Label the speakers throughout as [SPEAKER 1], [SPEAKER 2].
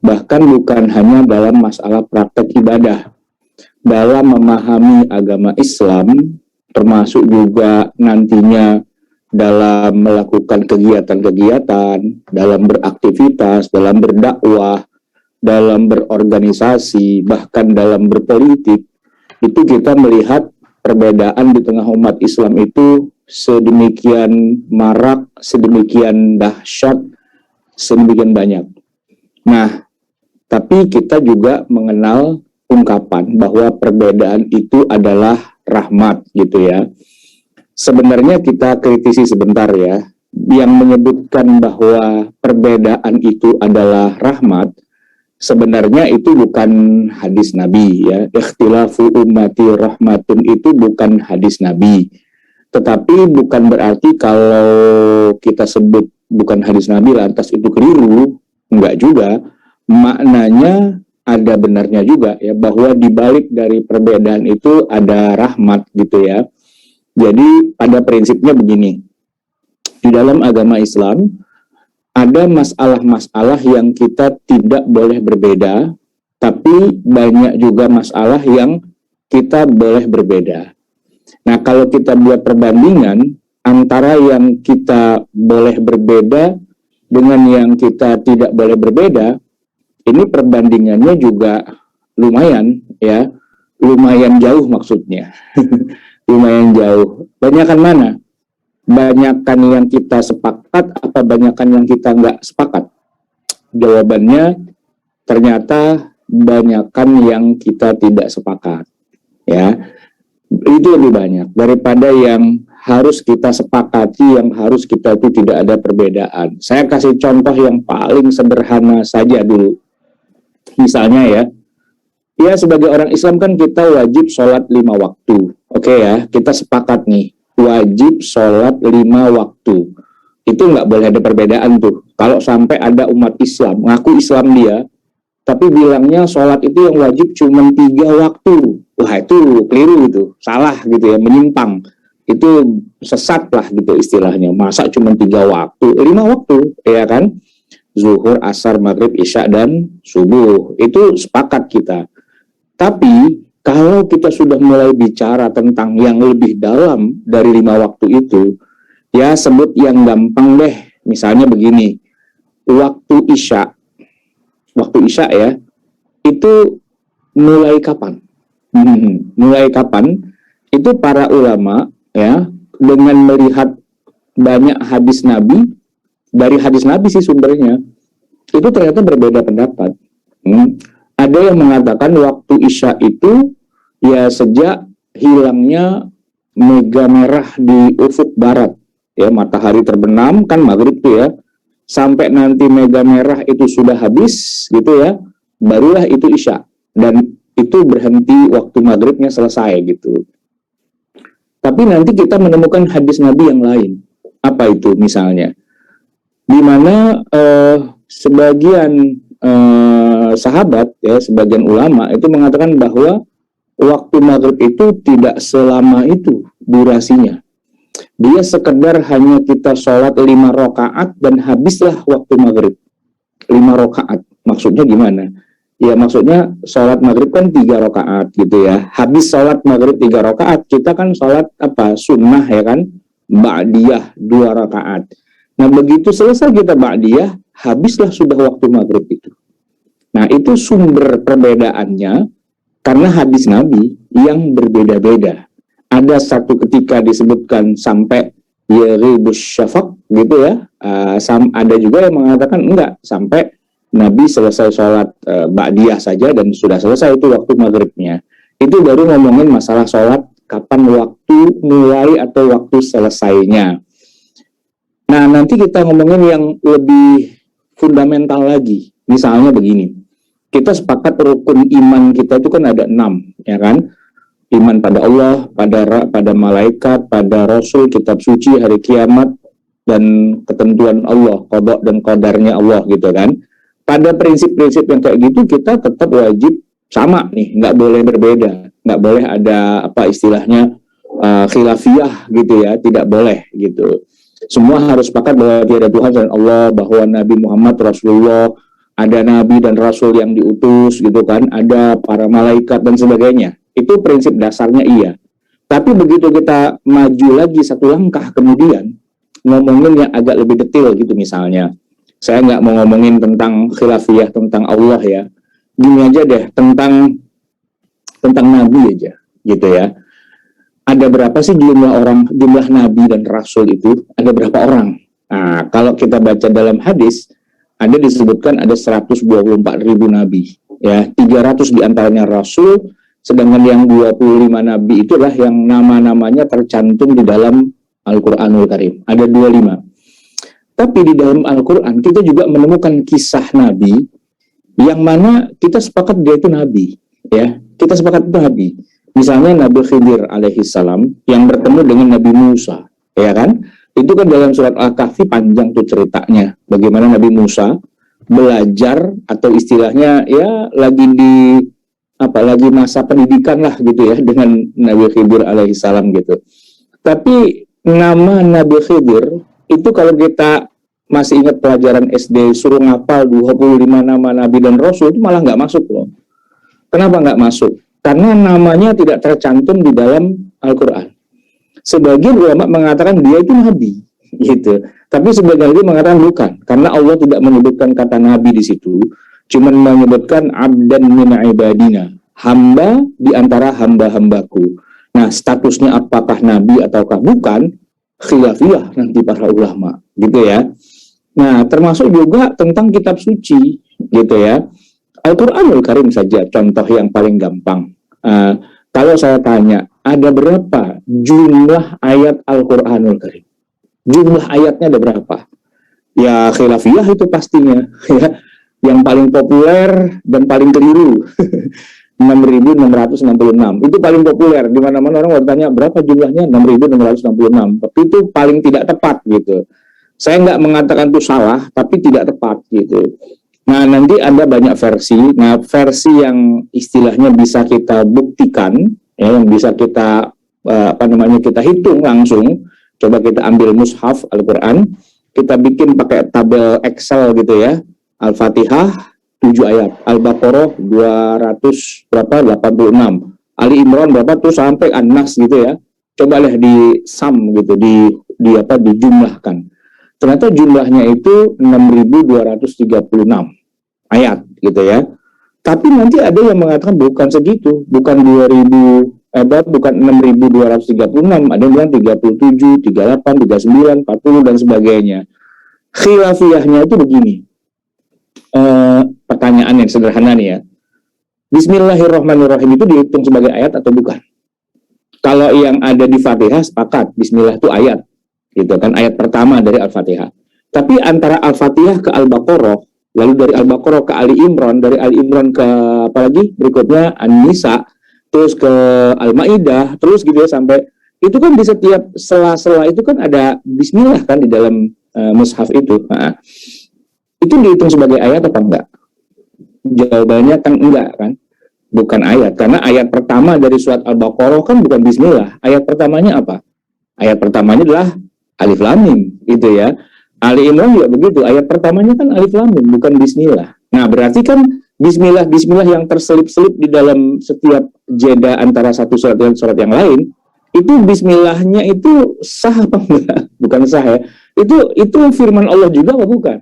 [SPEAKER 1] bahkan bukan hanya dalam masalah praktek ibadah. Dalam memahami agama Islam, termasuk juga nantinya dalam melakukan kegiatan-kegiatan, dalam beraktivitas, dalam berdakwah, dalam berorganisasi, bahkan dalam berpolitik, itu kita melihat perbedaan di tengah umat Islam itu sedemikian marak, sedemikian dahsyat, sedemikian banyak. Nah, tapi kita juga mengenal ungkapan bahwa perbedaan itu adalah rahmat gitu ya. Sebenarnya kita kritisi sebentar ya, yang menyebutkan bahwa perbedaan itu adalah rahmat, sebenarnya itu bukan hadis Nabi ya. Ikhtilafu ummati rahmatun itu bukan hadis Nabi. Tetapi bukan berarti kalau kita sebut bukan hadis Nabi lantas itu keliru, enggak juga. Maknanya ada benarnya juga ya, bahwa di balik dari perbedaan itu ada rahmat gitu ya. Jadi pada prinsipnya begini, di dalam agama Islam ada masalah-masalah yang kita tidak boleh berbeda, tapi banyak juga masalah yang kita boleh berbeda. Nah, kalau kita buat perbandingan antara yang kita boleh berbeda dengan yang kita tidak boleh berbeda, ini perbandingannya juga lumayan ya, lumayan jauh maksudnya. Lumayan jauh. Banyakan mana? Banyakan yang kita sepakat apa banyakan yang kita nggak sepakat? Jawabannya ternyata banyakan yang kita tidak sepakat. Ya, itu lebih banyak daripada yang harus kita sepakati, yang harus kita itu tidak ada perbedaan. Saya kasih contoh yang paling sederhana saja dulu. Misalnya ya sebagai orang Islam kan kita wajib sholat 5 waktu. Oke ya, kita sepakat nih, wajib sholat 5 waktu. Itu nggak boleh ada perbedaan tuh. Kalau sampai ada umat Islam, ngaku Islam dia, tapi bilangnya sholat itu yang wajib cuma 3 waktu. Wah itu keliru gitu, salah gitu ya, menyimpang. Itu sesat lah gitu istilahnya. Masa cuma 3 waktu, 5 waktu, ya kan? Zuhur, asar, maghrib, isya, dan subuh. Itu sepakat kita. Tapi kalau kita sudah mulai bicara tentang yang lebih dalam dari 5 waktu itu, ya sebut yang gampang deh. Misalnya begini, waktu isya ya, itu mulai kapan? Mulai kapan? Itu para ulama ya, dengan melihat banyak hadis Nabi, dari hadis Nabi sih sumbernya, itu ternyata berbeda pendapat. Ada yang mengatakan waktu isya itu ya sejak hilangnya mega merah di ufuk barat, ya matahari terbenam kan maghrib tuh ya, sampai nanti mega merah itu sudah habis gitu ya, barulah itu isya, dan itu berhenti waktu maghribnya selesai gitu. Tapi nanti kita menemukan hadis Nabi yang lain. Apa itu misalnya? Di mana sebagian sahabat ya, sebagian ulama itu mengatakan bahwa waktu maghrib itu tidak selama itu durasinya. Dia sekedar hanya kita sholat 5 rakaat dan habislah waktu maghrib. 5 rakaat. Maksudnya gimana? Ya maksudnya sholat maghrib kan 3 rakaat gitu ya. Habis sholat maghrib 3 rakaat, kita kan sholat apa? Sunnah ya kan? Ba'diyah 2 rakaat. Nah begitu selesai kita ba'diyah, habislah sudah waktu maghrib itu. Nah itu sumber perbedaannya karena hadis Nabi yang berbeda-beda. Ada satu ketika disebutkan sampai yaribus syafaq gitu ya. Ada juga yang mengatakan enggak, sampai Nabi selesai sholat ba'diyah saja dan sudah selesai itu waktu maghribnya. Itu baru ngomongin masalah sholat kapan waktu mulai atau waktu selesainya. Nah, nanti kita ngomongin yang lebih fundamental lagi. Misalnya begini, kita sepakat rukun iman kita itu kan ada 6, ya kan? Iman pada Allah, pada malaikat, pada Rasul, kitab suci, hari kiamat, dan ketentuan Allah, qada dan qadarnya Allah gitu kan. Pada prinsip-prinsip yang kayak gitu, kita tetap wajib sama nih, nggak boleh berbeda. Nggak boleh ada apa istilahnya khilafiyah gitu ya, tidak boleh gitu. Semua harus sepakat bahwa tiada Tuhan selain Allah, bahwa Nabi Muhammad Rasulullah, ada nabi dan rasul yang diutus gitu kan, ada para malaikat dan sebagainya. Itu prinsip dasarnya iya. Tapi begitu kita maju lagi satu langkah kemudian, ngomongin yang agak lebih detail gitu misalnya. Saya nggak mau ngomongin tentang khilafiyah, tentang Allah ya. Gini aja deh, tentang nabi aja gitu ya. Ada berapa sih jumlah nabi dan rasul itu? Ada berapa orang? Nah, kalau kita baca dalam hadis, ada disebutkan ada 124.000 nabi, ya 300 diantaranya rasul, sedangkan yang 25 nabi itulah yang nama-namanya tercantum di dalam Al-Quranul Karim. Ada 25. Tapi di dalam Al-Quran kita juga menemukan kisah nabi yang mana kita sepakat dia itu nabi, ya kita sepakat itu nabi. Misalnya Nabi Khidir alaihissalam yang bertemu dengan Nabi Musa, ya kan? Itu kan dalam surat Al-Kahfi panjang tuh ceritanya. Bagaimana Nabi Musa belajar atau istilahnya ya lagi masa pendidikan lah gitu ya dengan Nabi Khidir alaihissalam gitu. Tapi nama Nabi Khidir itu kalau kita masih ingat pelajaran SD suruh ngapal 25 nama Nabi dan Rasul itu malah nggak masuk loh. Kenapa nggak masuk? Karena namanya tidak tercantum di dalam Al-Quran. Sebagian ulama mengatakan dia itu nabi, gitu. Tapi sebagian lagi mengatakan bukan, karena Allah tidak menyebutkan kata nabi di situ, cuma menyebutkan abdan min ibadina, hamba di antara hamba-hambaku. Nah, statusnya apakah nabi ataukah bukan, khilafiyah nanti para ulama, gitu ya. Nah, termasuk juga tentang kitab suci, gitu ya. Al-Quranul Karim saja, contoh yang paling gampang. Kalau saya tanya, ada berapa jumlah ayat Al-Quranul Karim? Jumlah ayatnya ada berapa? Ya khilafiyah itu pastinya. Ya. Yang paling populer dan paling keliru. 6.666. Itu paling populer. Di mana-mana orang bertanya, berapa jumlahnya? 6.666. Tapi itu paling tidak tepat gitu. Saya nggak mengatakan itu salah, tapi tidak tepat gitu. Nah, nanti ada banyak versi. Nah, versi yang istilahnya bisa kita buktikan, ya, yang bisa kita kita hitung langsung. Coba kita ambil mushaf Al-Quran, kita bikin pakai tabel Excel gitu ya. Al-Fatihah 7 ayat, Al-Baqarah 286, Ali Imran berapa tuh sampai An-Nas gitu ya. Coba lihat di sum gitu, dijumlahkan. Ternyata jumlahnya itu 6.236 ayat gitu ya. Tapi nanti ada yang mengatakan bukan segitu, bukan 6.236, ada yang bilang 37, 38, 39, 40 dan sebagainya. Khilafiyahnya itu begini. Pertanyaan yang sederhana nih ya. Bismillahirrahmanirrahim itu dihitung sebagai ayat atau bukan? Kalau yang ada di Fatihah sepakat, Bismillah itu ayat. Gitu kan, ayat pertama dari Al-Fatihah. Tapi antara Al-Fatihah ke Al-Baqarah, lalu dari Al-Baqarah ke Ali Imran, dari Ali Imran ke apa lagi berikutnya An-Nisa, terus ke Al-Maidah, terus gitu ya sampai itu kan di setiap sela-sela itu kan ada Bismillah kan di dalam mushaf itu. Nah, itu dihitung sebagai ayat apa enggak? Jawabannya kan enggak kan, bukan ayat, karena ayat pertama dari surat Al-Baqarah kan bukan Bismillah. Ayat pertamanya apa? Ayat pertamanya adalah Alif Lam Mim, gitu ya. Ali Imran juga begitu, ayat pertamanya kan Alif Lam Mim, bukan Bismillah. Nah, berarti kan Bismillah yang terselip-selip di dalam setiap jeda antara satu surat dengan surat yang lain, itu Bismillahnya itu sah apa enggak? Bukan sah ya. Itu firman Allah juga apa bukan?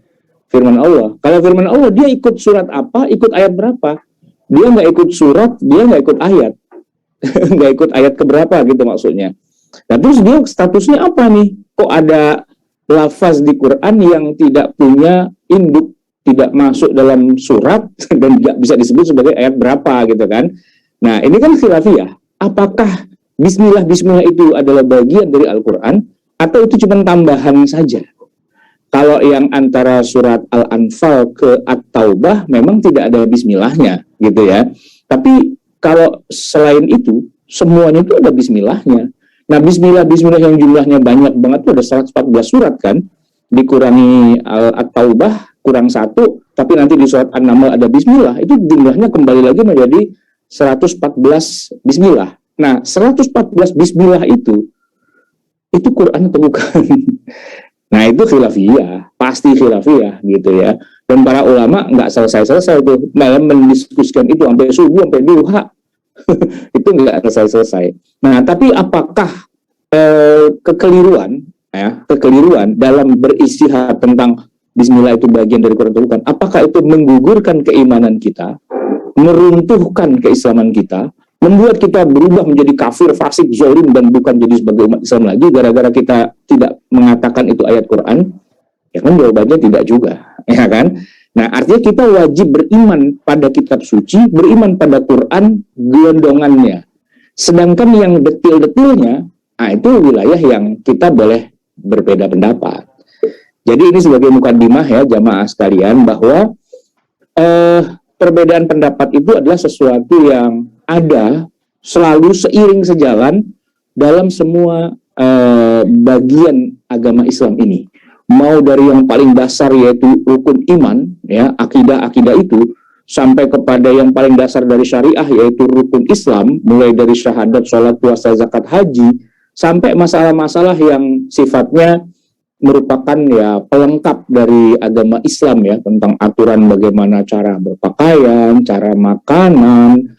[SPEAKER 1] Firman Allah. Kalau firman Allah, dia ikut surat apa, ikut ayat berapa? Dia nggak ikut surat, dia nggak ikut ayat. Nggak ikut ayat keberapa gitu maksudnya. Nah, terus dia statusnya apa nih? Kok ada lafaz di Quran yang tidak punya induk, tidak masuk dalam surat, dan tidak bisa disebut sebagai ayat berapa gitu kan? Nah, ini kan khilafiyah. Apakah Bismillah itu adalah bagian dari Al-Quran, atau itu cuma tambahan saja? Kalau yang antara surat Al-Anfal ke At-Taubah memang tidak ada Bismillahnya gitu ya. Tapi kalau selain itu, semuanya itu ada Bismillahnya. Nah, Bismillah yang jumlahnya banyak banget itu ada 114 surat kan, dikurangi At-Taubah kurang 1, tapi nanti di surat An-Naml ada Bismillah, itu jumlahnya kembali lagi menjadi 114 Bismillah. Nah, 114 Bismillah itu Quran atau bukan? Nah, itu khilafiyah, pasti khilafiyah gitu ya. Dan para ulama nggak selesai-selesai tuh dalam mendiskusikan itu sampai subuh, sampai duha. Itu nggak selesai-selesai. Nah, tapi apakah kekeliruan dalam beristihad tentang Bismillah itu bagian dari Quran atau bukan? Apakah itu menggugurkan keimanan kita, meruntuhkan keislaman kita, membuat kita berubah menjadi kafir, fasik, zalim, dan bukan jadi sebagai umat Islam lagi gara-gara kita tidak mengatakan itu ayat Quran? Ya kan jawabannya tidak juga, ya kan? Nah, artinya kita wajib beriman pada kitab suci, beriman pada Quran, gelondongannya. Sedangkan yang detil-detilnya, nah itu wilayah yang kita boleh berbeda pendapat. Jadi ini sebagai mukadimah ya jamaah sekalian, bahwa perbedaan pendapat itu adalah sesuatu yang ada selalu seiring sejalan dalam semua bagian agama Islam ini. Mau dari yang paling dasar yaitu rukun iman, ya akidah itu, sampai kepada yang paling dasar dari syariah yaitu rukun Islam, mulai dari syahadat, sholat, puasa, zakat, haji, sampai masalah-masalah yang sifatnya merupakan ya pelengkap dari agama Islam ya, tentang aturan bagaimana cara berpakaian, cara makanan,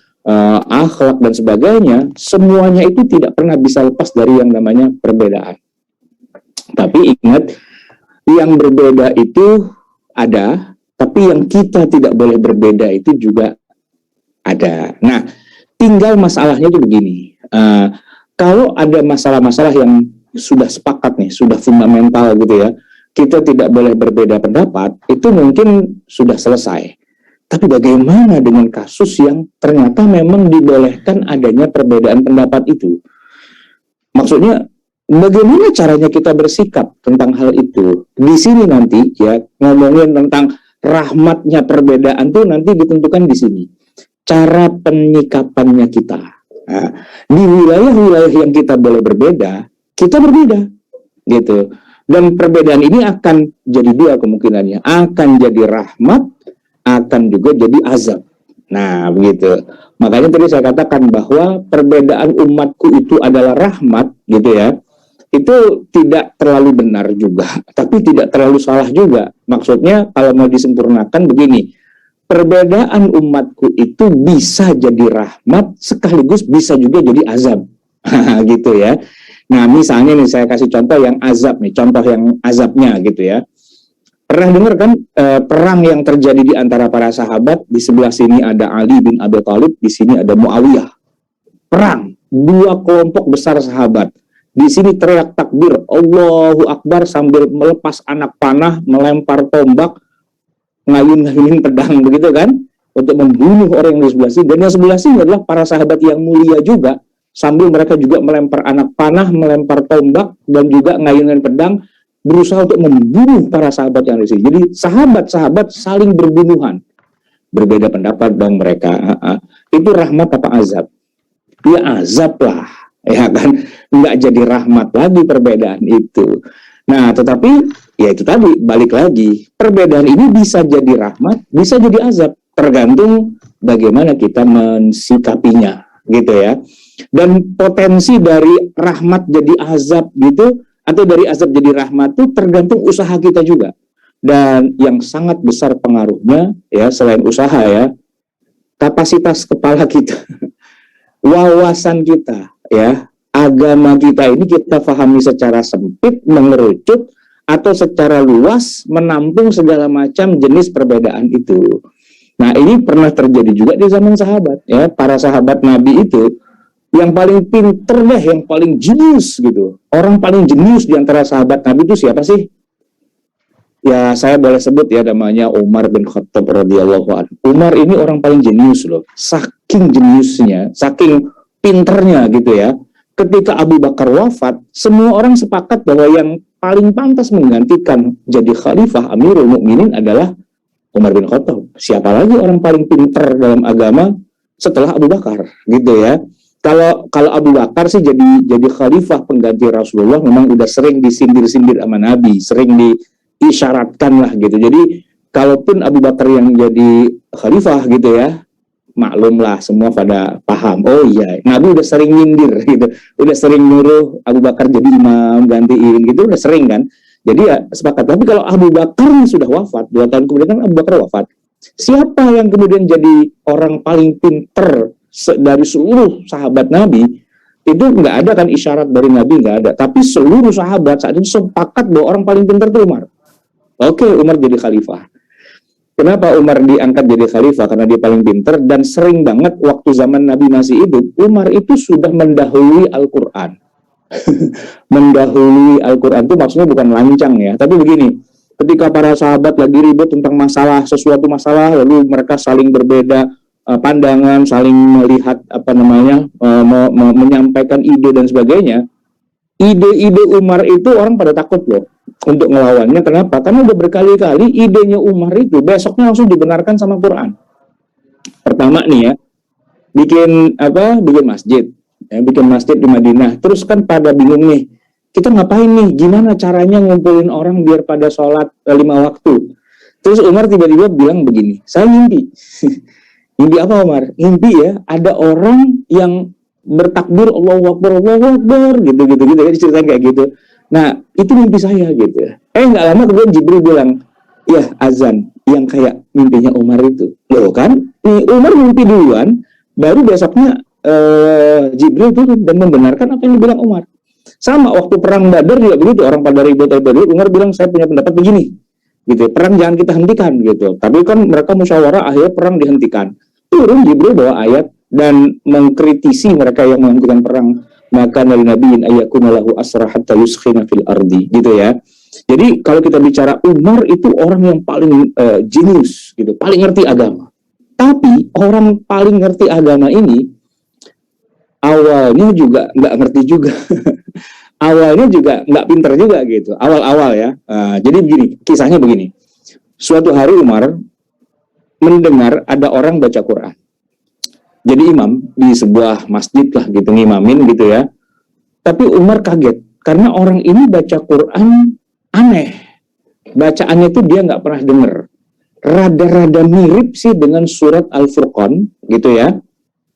[SPEAKER 1] akhlak dan sebagainya. Semuanya itu tidak pernah bisa lepas dari yang namanya perbedaan. Tapi ingat, yang berbeda itu ada, tapi yang kita tidak boleh berbeda itu juga ada. Nah, tinggal masalahnya itu begini. Kalau ada masalah-masalah yang sudah sepakat nih, sudah fundamental gitu ya, kita tidak boleh berbeda pendapat, itu mungkin sudah selesai. Tapi bagaimana dengan kasus yang ternyata memang dibolehkan adanya perbedaan pendapat itu? Maksudnya, bagaimana caranya kita bersikap tentang hal itu? Di sini nanti ya ngomongin tentang rahmatnya perbedaan tuh nanti ditentukan di sini. Cara penyikapannya kita. Nah, di wilayah-wilayah yang kita boleh berbeda, kita berbeda, gitu. Dan perbedaan ini akan jadi dua kemungkinannya. Akan jadi rahmat, akan juga jadi azab. Nah, begitu. Makanya tadi saya katakan bahwa perbedaan umatku itu adalah rahmat, gitu ya. Itu tidak terlalu benar juga, tapi tidak terlalu salah juga. Maksudnya kalau mau disempurnakan begini, perbedaan umatku itu bisa jadi rahmat, sekaligus bisa juga jadi azab. Gitu ya. Nah, misalnya nih saya kasih contoh yang azab nih, contoh yang azabnya gitu ya. Pernah dengar kan perang yang terjadi di antara para sahabat? Di sebelah sini ada Ali bin Abi Thalib, di sini ada Muawiyah. Perang, dua kelompok besar sahabat. Di sini teriak takbir, Allahu Akbar sambil melepas anak panah, melempar tombak, ngayun-ngayunin pedang begitu kan, untuk membunuh orang yang di sebelah sini. Dan yang sebelah sini adalah para sahabat yang mulia juga, sambil mereka juga melempar anak panah, melempar tombak, dan juga ngayunin pedang, berusaha untuk membunuh para sahabat yang di sini. Jadi sahabat-sahabat saling berbunuhan. Berbeda pendapat dong mereka. Itu rahmat apa azab? Ya azab lah, ya kan? Nggak jadi rahmat lagi perbedaan itu. Nah, tetapi ya itu tadi, balik lagi, perbedaan ini bisa jadi rahmat, bisa jadi azab, tergantung bagaimana kita mensikapinya, gitu ya. Dan potensi dari rahmat jadi azab gitu, atau dari azab jadi rahmat itu tergantung usaha kita juga. Dan yang sangat besar pengaruhnya ya, selain usaha ya, kapasitas kepala kita, wawasan kita ya, agama kita ini kita pahami secara sempit, mengerucut, atau secara luas menampung segala macam jenis perbedaan itu. Nah, ini pernah terjadi juga di zaman sahabat ya. Para sahabat Nabi itu yang paling pinter deh, yang paling jenius gitu. Orang paling jenius di antara sahabat Nabi itu siapa sih? Ya, saya boleh sebut ya, namanya Umar bin Khattab radhiyallahu anhu. Umar ini orang paling jenius loh. Saking jeniusnya, saking pinternya gitu ya. Ketika Abu Bakar wafat, semua orang sepakat bahwa yang paling pantas menggantikan jadi khalifah Amirul Mukminin adalah Umar bin Khattab. Siapa lagi orang paling pinter dalam agama setelah Abu Bakar, gitu ya. Kalau Abu Bakar sih jadi khalifah pengganti Rasulullah, memang udah sering disindir-sindir sama Nabi, sering diisyaratkan lah gitu. Jadi kalaupun Abu Bakar yang jadi khalifah gitu ya, maklum lah semua pada paham. Oh iya, Nabi udah sering nyindir gitu, udah sering nyuruh Abu Bakar jadi imam, gantiin gitu, udah sering kan. Jadi ya sepakat. Tapi kalau Abu Bakar sudah wafat, 2 tahun kemudian kan Abu Bakar wafat. Siapa yang kemudian jadi orang paling pinter dari seluruh sahabat Nabi? Itu nggak ada kan isyarat dari Nabi, nggak ada. Tapi seluruh sahabat saat itu sepakat bahwa orang paling pinter itu Umar. Oke, Umar jadi khalifah. Kenapa Umar diangkat jadi khalifah? Karena dia paling pinter dan sering banget waktu zaman Nabi masih hidup, Umar itu sudah mendahului Al-Quran. Mendahului Al-Quran itu maksudnya bukan lancang ya, tapi begini, ketika para sahabat lagi ribut tentang sesuatu masalah, lalu mereka saling berbeda pandangan, saling melihat menyampaikan ide dan sebagainya. Ide-ide Umar itu orang pada takut loh untuk ngelawannya. Kenapa? Karena udah berkali-kali idenya Umar itu besoknya langsung dibenarkan sama Quran. Pertama nih ya, bikin masjid. Bikin masjid di Madinah. Terus kan pada bingung nih, kita ngapain nih? Gimana caranya ngumpulin orang biar pada sholat 5 waktu? Terus Umar tiba-tiba bilang begini, saya mimpi. Mimpi apa Umar? Mimpi ya, ada orang yang bertakbir Allahu Akbar gitu ceritanya kayak gitu. Nah, itu mimpi saya gitu. Nggak lama kemudian Jibril bilang, ya azan yang kayak mimpinya Umar itu. Loh kan, Umar mimpi duluan, baru besoknya Jibril turun dan membenarkan apa yang dibilang Umar. Sama waktu perang Badar juga begitu, orang pada ribut Umar bilang saya punya pendapat begini, gitu. Perang jangan kita hentikan gitu. Tapi kan mereka musyawarah, akhirnya perang dihentikan. Turun Jibril bawa ayat dan mengkritisi mereka yang menghentikan perang. Maka nabiyin ayyakuna lahu asra hatta yuskhina fil ardi, gitu ya. Jadi kalau kita bicara Umar itu orang yang paling jenius gitu, paling ngerti agama. Tapi orang paling ngerti agama ini awalnya juga nggak ngerti juga. Awalnya juga nggak pinter juga gitu. Awal-awal ya. Jadi begini, kisahnya begini. Suatu hari Umar mendengar ada orang baca Quran. Jadi imam di sebuah masjid lah gitu, ngimamin gitu ya. Tapi Umar kaget karena orang ini baca Quran aneh. Bacaannya itu dia nggak pernah dengar. Rada-rada mirip sih dengan surat Al-Furqan gitu ya.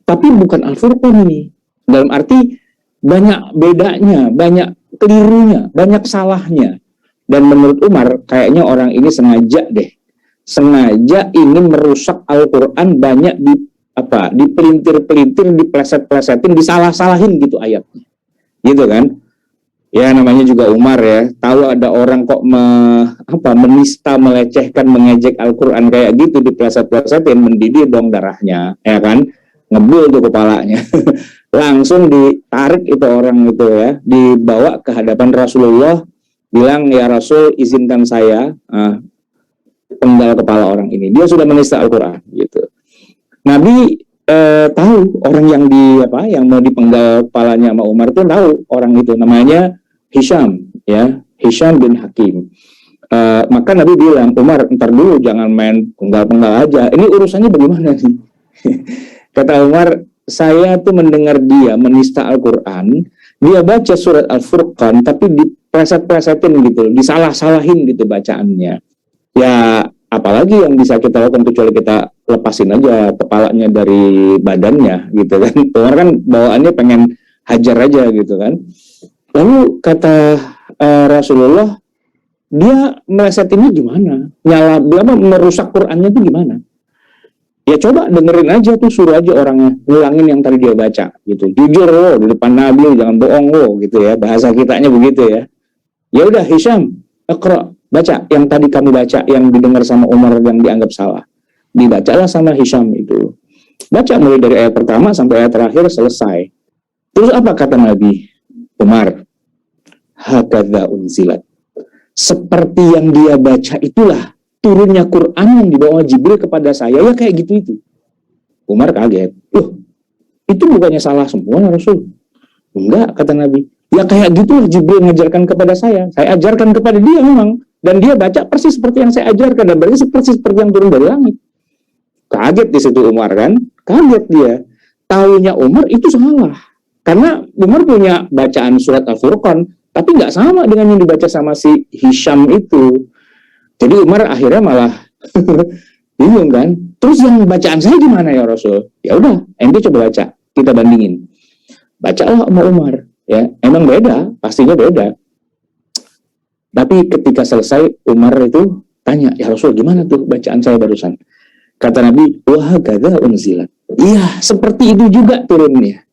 [SPEAKER 1] Tapi bukan Al-Furqan ini. Dalam arti banyak bedanya, banyak kelirunya, banyak salahnya. Dan menurut Umar, kayaknya orang ini sengaja sengaja ingin merusak Al-Quran, banyak dipelintir-pelintir, dipleset-plesetin, disalah-salahin gitu ayatnya. Gitu kan? Ya namanya juga Umar ya, tahu ada orang kok menista, melecehkan, mengejek Al-Quran kayak gitu, dipleset-plesetin, mendidih dong darahnya, ya kan? Ngebul tuh kepalanya. Langsung ditarik itu orang itu ya, dibawa ke hadapan Rasulullah, bilang, ya Rasul izinkan saya penggal kepala orang ini. Dia sudah menista Al-Quran gitu. Nabi tahu orang yang mau dipenggal kepalanya sama Umar itu, tahu orang itu namanya Hisham ya, Hisham bin Hakim. Maka Nabi bilang, Umar ntar dulu jangan main penggal-penggal aja. Ini urusannya bagaimana sih? Kata Umar, saya tuh mendengar dia menista Al-Quran, dia baca surat Al-Furqan, tapi dipleset-plesetin gitu, disalah-salahin gitu bacaannya. Ya, apalagi yang bisa kita lakukan kecuali kita lepasin aja kepalanya dari badannya gitu kan. Umar kan bawaannya pengen hajar aja gitu kan. Lalu kata Rasulullah, dia melesetinnya gimana? Merusak Qurannya itu gimana? Ya coba dengerin aja tuh, suruh aja orangnya ngulangin yang tadi dia baca gitu. Jujur lo di depan Nabi, jangan bohong lo gitu ya. Bahasa kitanya begitu ya. Ya udah Hisham, Iqra, baca yang tadi kamu baca, yang didengar sama Umar yang dianggap salah. Dibacalah sama Hisham itu. Baca mulai dari ayat pertama sampai ayat terakhir selesai. Terus apa kata Nabi? Umar, hakadza unzilat. Seperti yang dia baca itulah turunnya Quran yang dibawa Jibril kepada saya, ya kayak gitu itu. Umar kaget. Loh, itu bukannya salah semua ya Rasul? Enggak, kata Nabi. Ya kayak gitu Jibril mengajarkan kepada saya ajarkan kepada dia memang. Dan dia baca persis seperti yang saya ajarkan, dan berarti persis seperti yang turun dari langit. Kaget di situ Umar kan? Kaget dia. Taunya Umar itu salah. Karena Umar punya bacaan surat Al-Furqan, tapi nggak sama dengan yang dibaca sama si Hisham itu. Jadi Umar akhirnya malah bingung kan. Terus yang bacaan saya gimana ya Rasul? Ya udah, ente coba baca, kita bandingin. Bacalah sama Umar. Ya, emang beda, pastinya beda. Tapi ketika selesai, Umar itu tanya, ya Rasul, gimana tuh bacaan saya barusan? Kata Nabi, wahagada unzilat. Iya, seperti itu juga turunnya.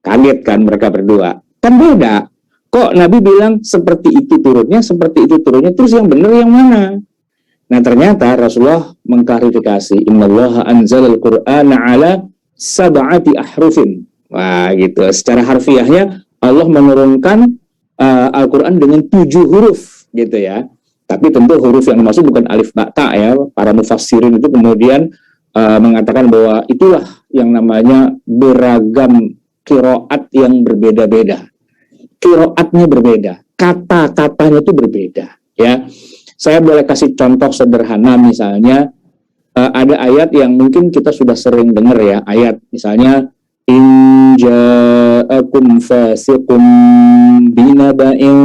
[SPEAKER 1] Kaget kan mereka berdua. Kan beda. Kok Nabi bilang seperti itu turunnya, terus yang benar yang mana? Nah ternyata Rasulullah mengklarifikasi, innallaha anzalal qur'ana ala sab'ati ahrufin. Wah gitu, secara harfiahnya Allah menurunkan Al-Quran dengan 7 huruf gitu ya. Tapi tentu huruf yang dimaksud bukan alif ba ta ya. Para mufassirin itu kemudian mengatakan bahwa itulah yang namanya beragam qiraat yang berbeda-beda. Qiraatnya berbeda, kata-katanya itu berbeda ya. Saya boleh kasih contoh sederhana, misalnya ada ayat yang mungkin kita sudah sering dengar ya, ayat misalnya in ja'akum fasiqun binaba'in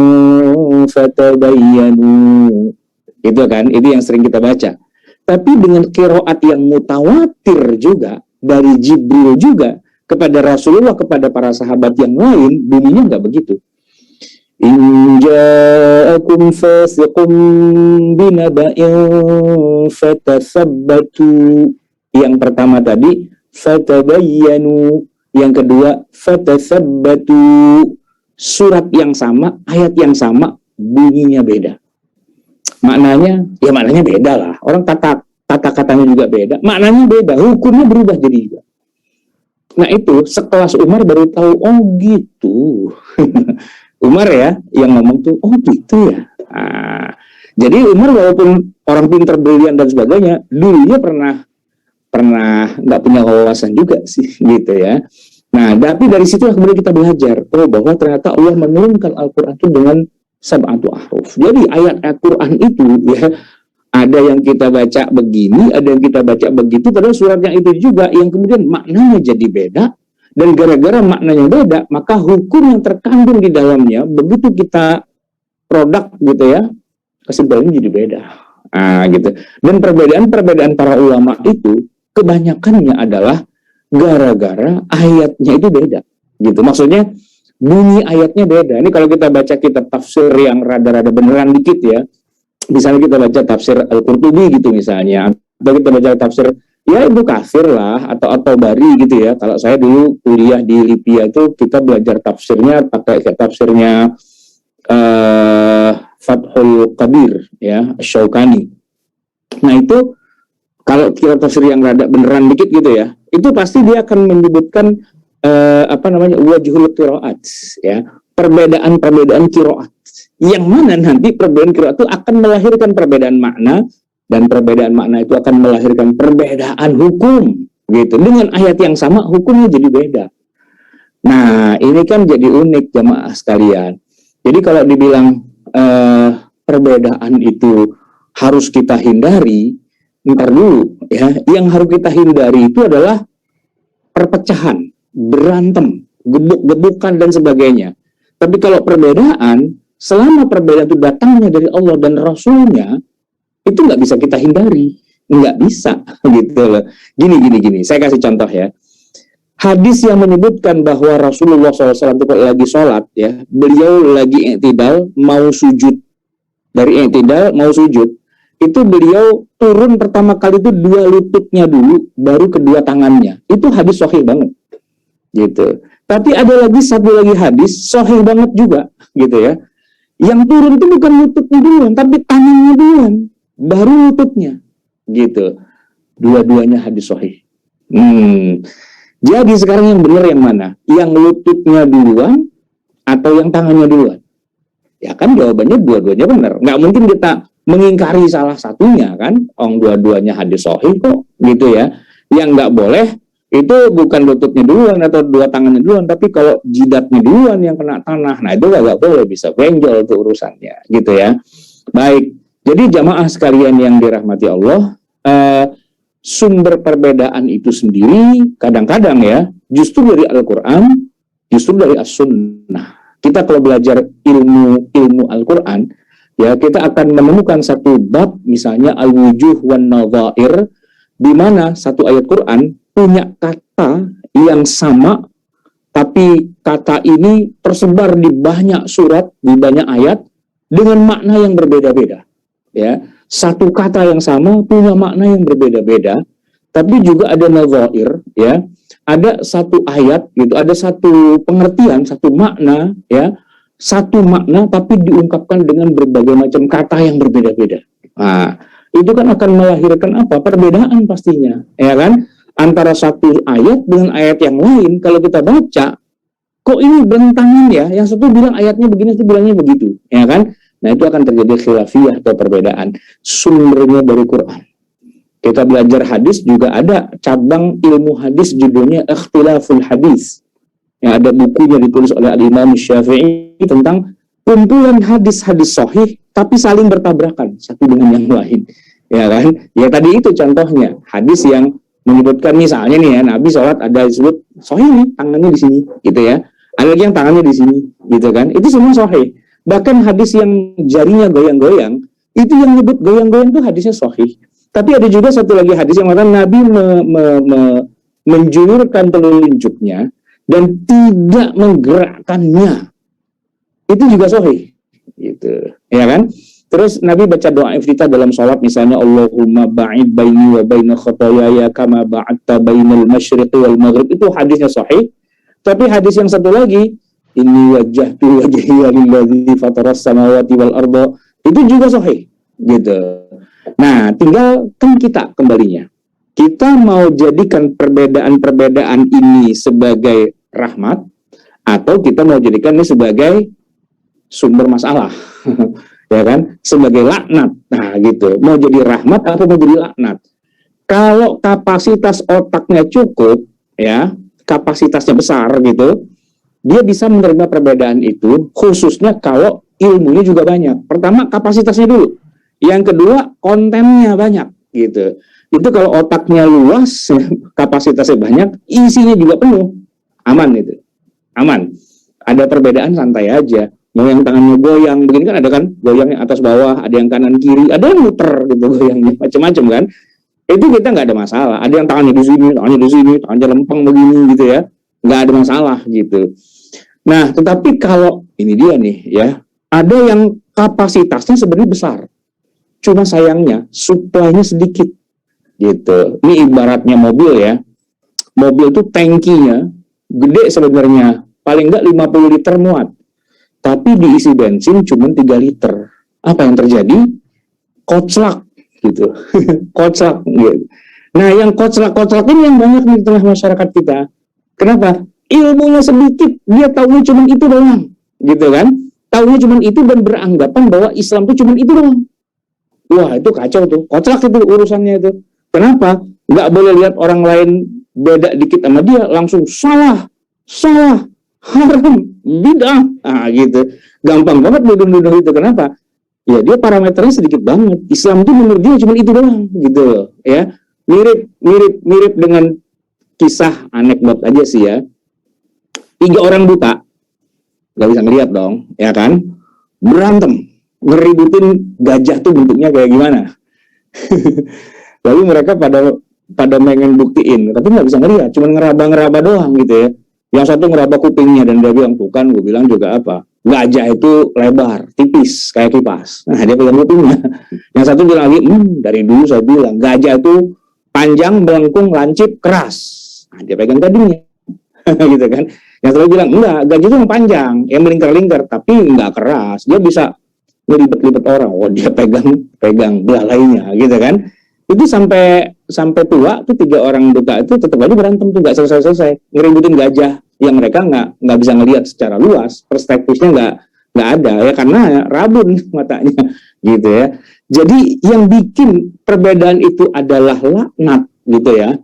[SPEAKER 1] fatabayyanu, itu kan, itu yang sering kita baca. Tapi dengan qiraat yang mutawatir juga dari Jibril juga kepada Rasulullah, kepada para sahabat yang lain, bunyinya nggak begitu. In ja'akum fasiqun binaba'in fatathabbatu. Yang pertama tadi fatabayyanu, yang kedua fatathabbatu. Surat yang sama, ayat yang sama, bunyinya beda. Maknanya, ya maknanya beda lah. Orang kata-katanya juga beda, maknanya beda, hukumnya berubah jadi juga. Nah itu sekelas Umar baru tahu, oh gitu. Umar ya yang ngomong tuh, oh gitu ya. Nah, jadi Umar walaupun orang pintar, brilian dan sebagainya, dulunya pernah nggak punya wawasan juga sih gitu ya. Nah tapi dari situlah kemudian kita belajar, oh bahwa ternyata Allah menurunkan Al-Quran itu dengan sab'atu ahruf. Jadi ayat Al-Quran itu ya, ada yang kita baca begini, ada yang kita baca begitu, padahal surat yang itu juga yang kemudian maknanya jadi beda, dan gara-gara maknanya beda, maka hukum yang terkandung di dalamnya, begitu kita produk gitu ya, kesimpulannya jadi beda. Gitu. Dan perbedaan para ulama itu, kebanyakannya adalah gara-gara ayatnya itu beda. Gitu. Maksudnya, bunyi ayatnya beda. Ini kalau kita baca kitab tafsir yang rada-rada beneran dikit ya, misalnya kita baca tafsir Al-Qurtubi gitu misalnya, atau kita baca tafsir ya Ibnu Katsir lah, atau At-Tabari gitu ya. Kalau saya dulu kuliah di Libya itu kita belajar tafsirnya pakai tafsirnya Fathul Qadir ya, Syaukani. Nah itu kalau kita tafsir yang rada beneran dikit gitu ya, itu pasti dia akan menyebutkan wajhul qiraat ya, perbedaan qiraat. Yang mana nanti perbedaan qiraat itu akan melahirkan perbedaan makna, dan perbedaan makna itu akan melahirkan perbedaan hukum gitu. Dengan ayat yang sama hukumnya jadi beda. Nah, ini kan jadi unik jamaah sekalian. Jadi kalau dibilang perbedaan itu harus kita hindari, ntar dulu ya. Yang harus kita hindari itu adalah perpecahan, berantem, gebuk-gebukan dan sebagainya. Tapi kalau perbedaan, selama perbedaan itu datangnya dari Allah dan Rasulnya, itu nggak bisa kita hindari, nggak bisa gitu loh. Gini, saya kasih contoh ya. Hadis yang menyebutkan bahwa Rasulullah SAW itu lagi sholat ya, beliau lagi i'tidal mau sujud, dari i'tidal mau sujud, itu beliau turun pertama kali itu 2 lututnya dulu, baru kedua tangannya. Itu hadis sahih banget, gitu. Tapi ada lagi satu lagi hadis sahih banget juga, gitu ya. Yang turun itu bukan lututnya duluan, tapi tangannya duluan, baru lututnya, gitu. Dua-duanya hadis sahih. Jadi sekarang yang benar yang mana? Yang lututnya duluan atau yang tangannya duluan? Ya kan jawabannya dua-duanya benar. Nggak mungkin kita mengingkari salah satunya kan? Dua-duanya hadis sahih kok, gitu ya. Yang nggak boleh itu bukan lututnya duluan atau dua tangannya duluan, tapi kalau jidatnya duluan yang kena tanah, nah itu nggak boleh, bisa benjol tuh urusannya, gitu ya. Baik, jadi jamaah sekalian yang dirahmati Allah, sumber perbedaan itu sendiri kadang-kadang ya justru dari Al-Quran, justru dari As-Sunnah. Kita kalau belajar ilmu Al-Quran ya, kita akan menemukan satu bab misalnya al-wujuh wan nadhair, di mana satu ayat Quran punya kata yang sama, tapi kata ini tersebar di banyak surat, di banyak ayat, dengan makna yang berbeda-beda. Ya, satu kata yang sama punya makna yang berbeda-beda, tapi juga ada nadhair, ya, ada satu ayat gitu, ada satu pengertian, satu makna, ya, satu makna tapi diungkapkan dengan berbagai macam kata yang berbeda-beda. Nah, itu kan akan melahirkan apa? Perbedaan pastinya, ya kan? Antara satu ayat dengan ayat yang lain, kalau kita baca, kok ini bentangan ya? Yang satu bilang ayatnya begini, satu bilangnya begitu, ya kan? Nah, itu akan terjadi khilafiyah atau perbedaan. Sumbernya dari Quran. Kita belajar hadis juga ada cabang ilmu hadis judulnya Ikhtilaful Hadis. Yang ada bukunya ditulis oleh Al-Imam Syafi'i tentang kumpulan hadis-hadis sahih tapi saling bertabrakan satu dengan yang lain. Ya kan? Ya tadi itu contohnya. Hadis yang menyebutkan misalnya nih ya, Nabi sholat ada disebut sahih nih, tangannya di sini gitu ya. Ada lagi yang tangannya di sini gitu kan. Itu semua sahih. Bahkan hadis yang jarinya goyang-goyang, itu yang nyebut goyang-goyang itu hadisnya sahih. Tapi ada juga satu lagi hadis yang mengatakan Nabi menjulurkan telunjuknya dan tidak menggerakkannya. Itu juga sahih. Gitu. Ya kan? Terus Nabi baca doa iftitah dalam sholat misalnya Allahumma ba'id baini wa baina khotoyaya kama ba'adta bainal masyriqi wal maghrib. Itu hadisnya sahih. Tapi hadis yang satu lagi, inni wajjahtu wajhiya lilladzi fataras samawati wal arda, itu juga sahih gitu. Nah, tinggal kan kita kembalinya. Kita mau jadikan perbedaan-perbedaan ini sebagai rahmat atau kita mau jadikan ini sebagai sumber masalah. Ya kan? Sebagai laknat. Nah, gitu. Mau jadi rahmat atau mau jadi laknat. Kalau kapasitas otaknya cukup, ya, kapasitasnya besar gitu, dia bisa menerima perbedaan itu, khususnya kalau ilmunya juga banyak. Pertama, kapasitasnya dulu. Yang kedua, kontennya banyak, gitu. Itu kalau otaknya luas, kapasitasnya banyak, isinya juga penuh. Aman itu. Aman. Ada perbedaan santai aja. Mau yang tangannya goyang, begini kan ada kan, goyangnya atas bawah, ada yang kanan kiri, ada yang muter gitu goyangnya, macam-macam kan. Itu kita nggak ada masalah. Ada yang tangannya di sini, tangannya lempeng begini gitu ya. Nggak ada masalah gitu. Nah, tetapi kalau ini dia nih ya, ada yang kapasitasnya sebenarnya besar, cuma sayangnya supply-nya sedikit gitu. Ini ibaratnya mobil ya, mobil tuh tangkinya gede sebenarnya, paling nggak 50 liter muat, tapi diisi bensin cuma 3 liter. Apa yang terjadi? Koclak gitu. Koclak gitu. Nah, yang koclak-koclak ini yang banyak di tengah masyarakat kita. Kenapa? Ilmunya sedikit, dia tahunya cuma itu doang, gitu kan? Tahunya cuma itu dan beranggapan bahwa Islam itu cuma itu doang. Wah, itu kacau tuh, kocak itu urusannya itu. Kenapa? Nggak boleh lihat orang lain beda dikit sama dia, langsung salah, haram, bid'ah, gitu. Gampang banget nuduh-nuduh itu. Kenapa? Ya dia parameternya sedikit banget. Islam itu menurut dia cuma itu doang, gitu, ya. Mirip dengan kisah anekdot aja sih ya. 3 orang buta, nggak bisa ngeliat dong, ya kan? Berantem, ngeributin gajah tuh bentuknya kayak gimana. Lalu mereka pada pengen buktiin, tapi nggak bisa ngeliat, cuma ngeraba-ngeraba doang gitu ya. Yang satu ngeraba kupingnya dan dia bilang, tuh kan, gue bilang juga apa? Gajah itu lebar, tipis, kayak kipas. Nah, dia pegang kupingnya. Yang satu bilang lagi, dari dulu saya bilang, gajah itu panjang, melengkung, lancip, keras. Nah, dia pegang tadinya. Gitu kan. Yang selalu bilang, enggak, gajah itu yang panjang, yang melingkar-lingkar, tapi enggak keras. Dia bisa ngelibet-libet orang. Oh, dia pegang belalainya, gitu kan. Itu sampai tua, tuh 3 orang buta itu tetap aja berantem tuh, enggak selesai-selesai. Ngeributin gajah, yang mereka enggak bisa ngelihat secara luas, perspektifnya enggak ada, ya karena rabun matanya, gitu ya. Jadi, yang bikin perbedaan itu adalah laknat, gitu ya.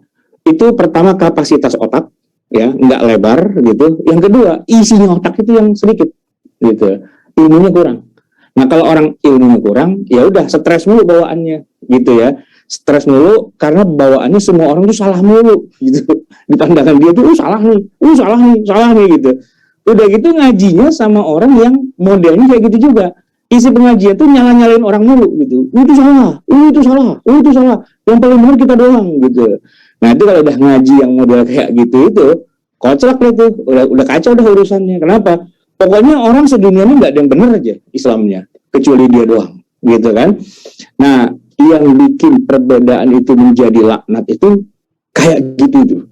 [SPEAKER 1] Itu pertama kapasitas otak, ya nggak lebar gitu. Yang kedua isinya otak itu yang sedikit gitu, ilmunya kurang. Nah kalau orang ilmunya kurang, ya udah stres mulu bawaannya gitu ya, stres mulu karena bawaannya semua orang tuh salah mulu gitu. Di pandangan dia tuh salah nih gitu. Udah gitu ngajinya sama orang yang modelnya kayak gitu juga. Isi pengajian tuh nyalain orang mulu gitu. Itu salah. Yang paling benar kita doang gitu. Nah itu kalau udah ngaji yang model kayak gitu itu kocak itu, udah kacau udah urusannya. Kenapa? Pokoknya orang sedunia ini nggak ada yang benar aja Islamnya. kecuali dia doang, gitu kan. Nah, yang bikin perbedaan itu menjadi laknat itu kayak gitu tuh,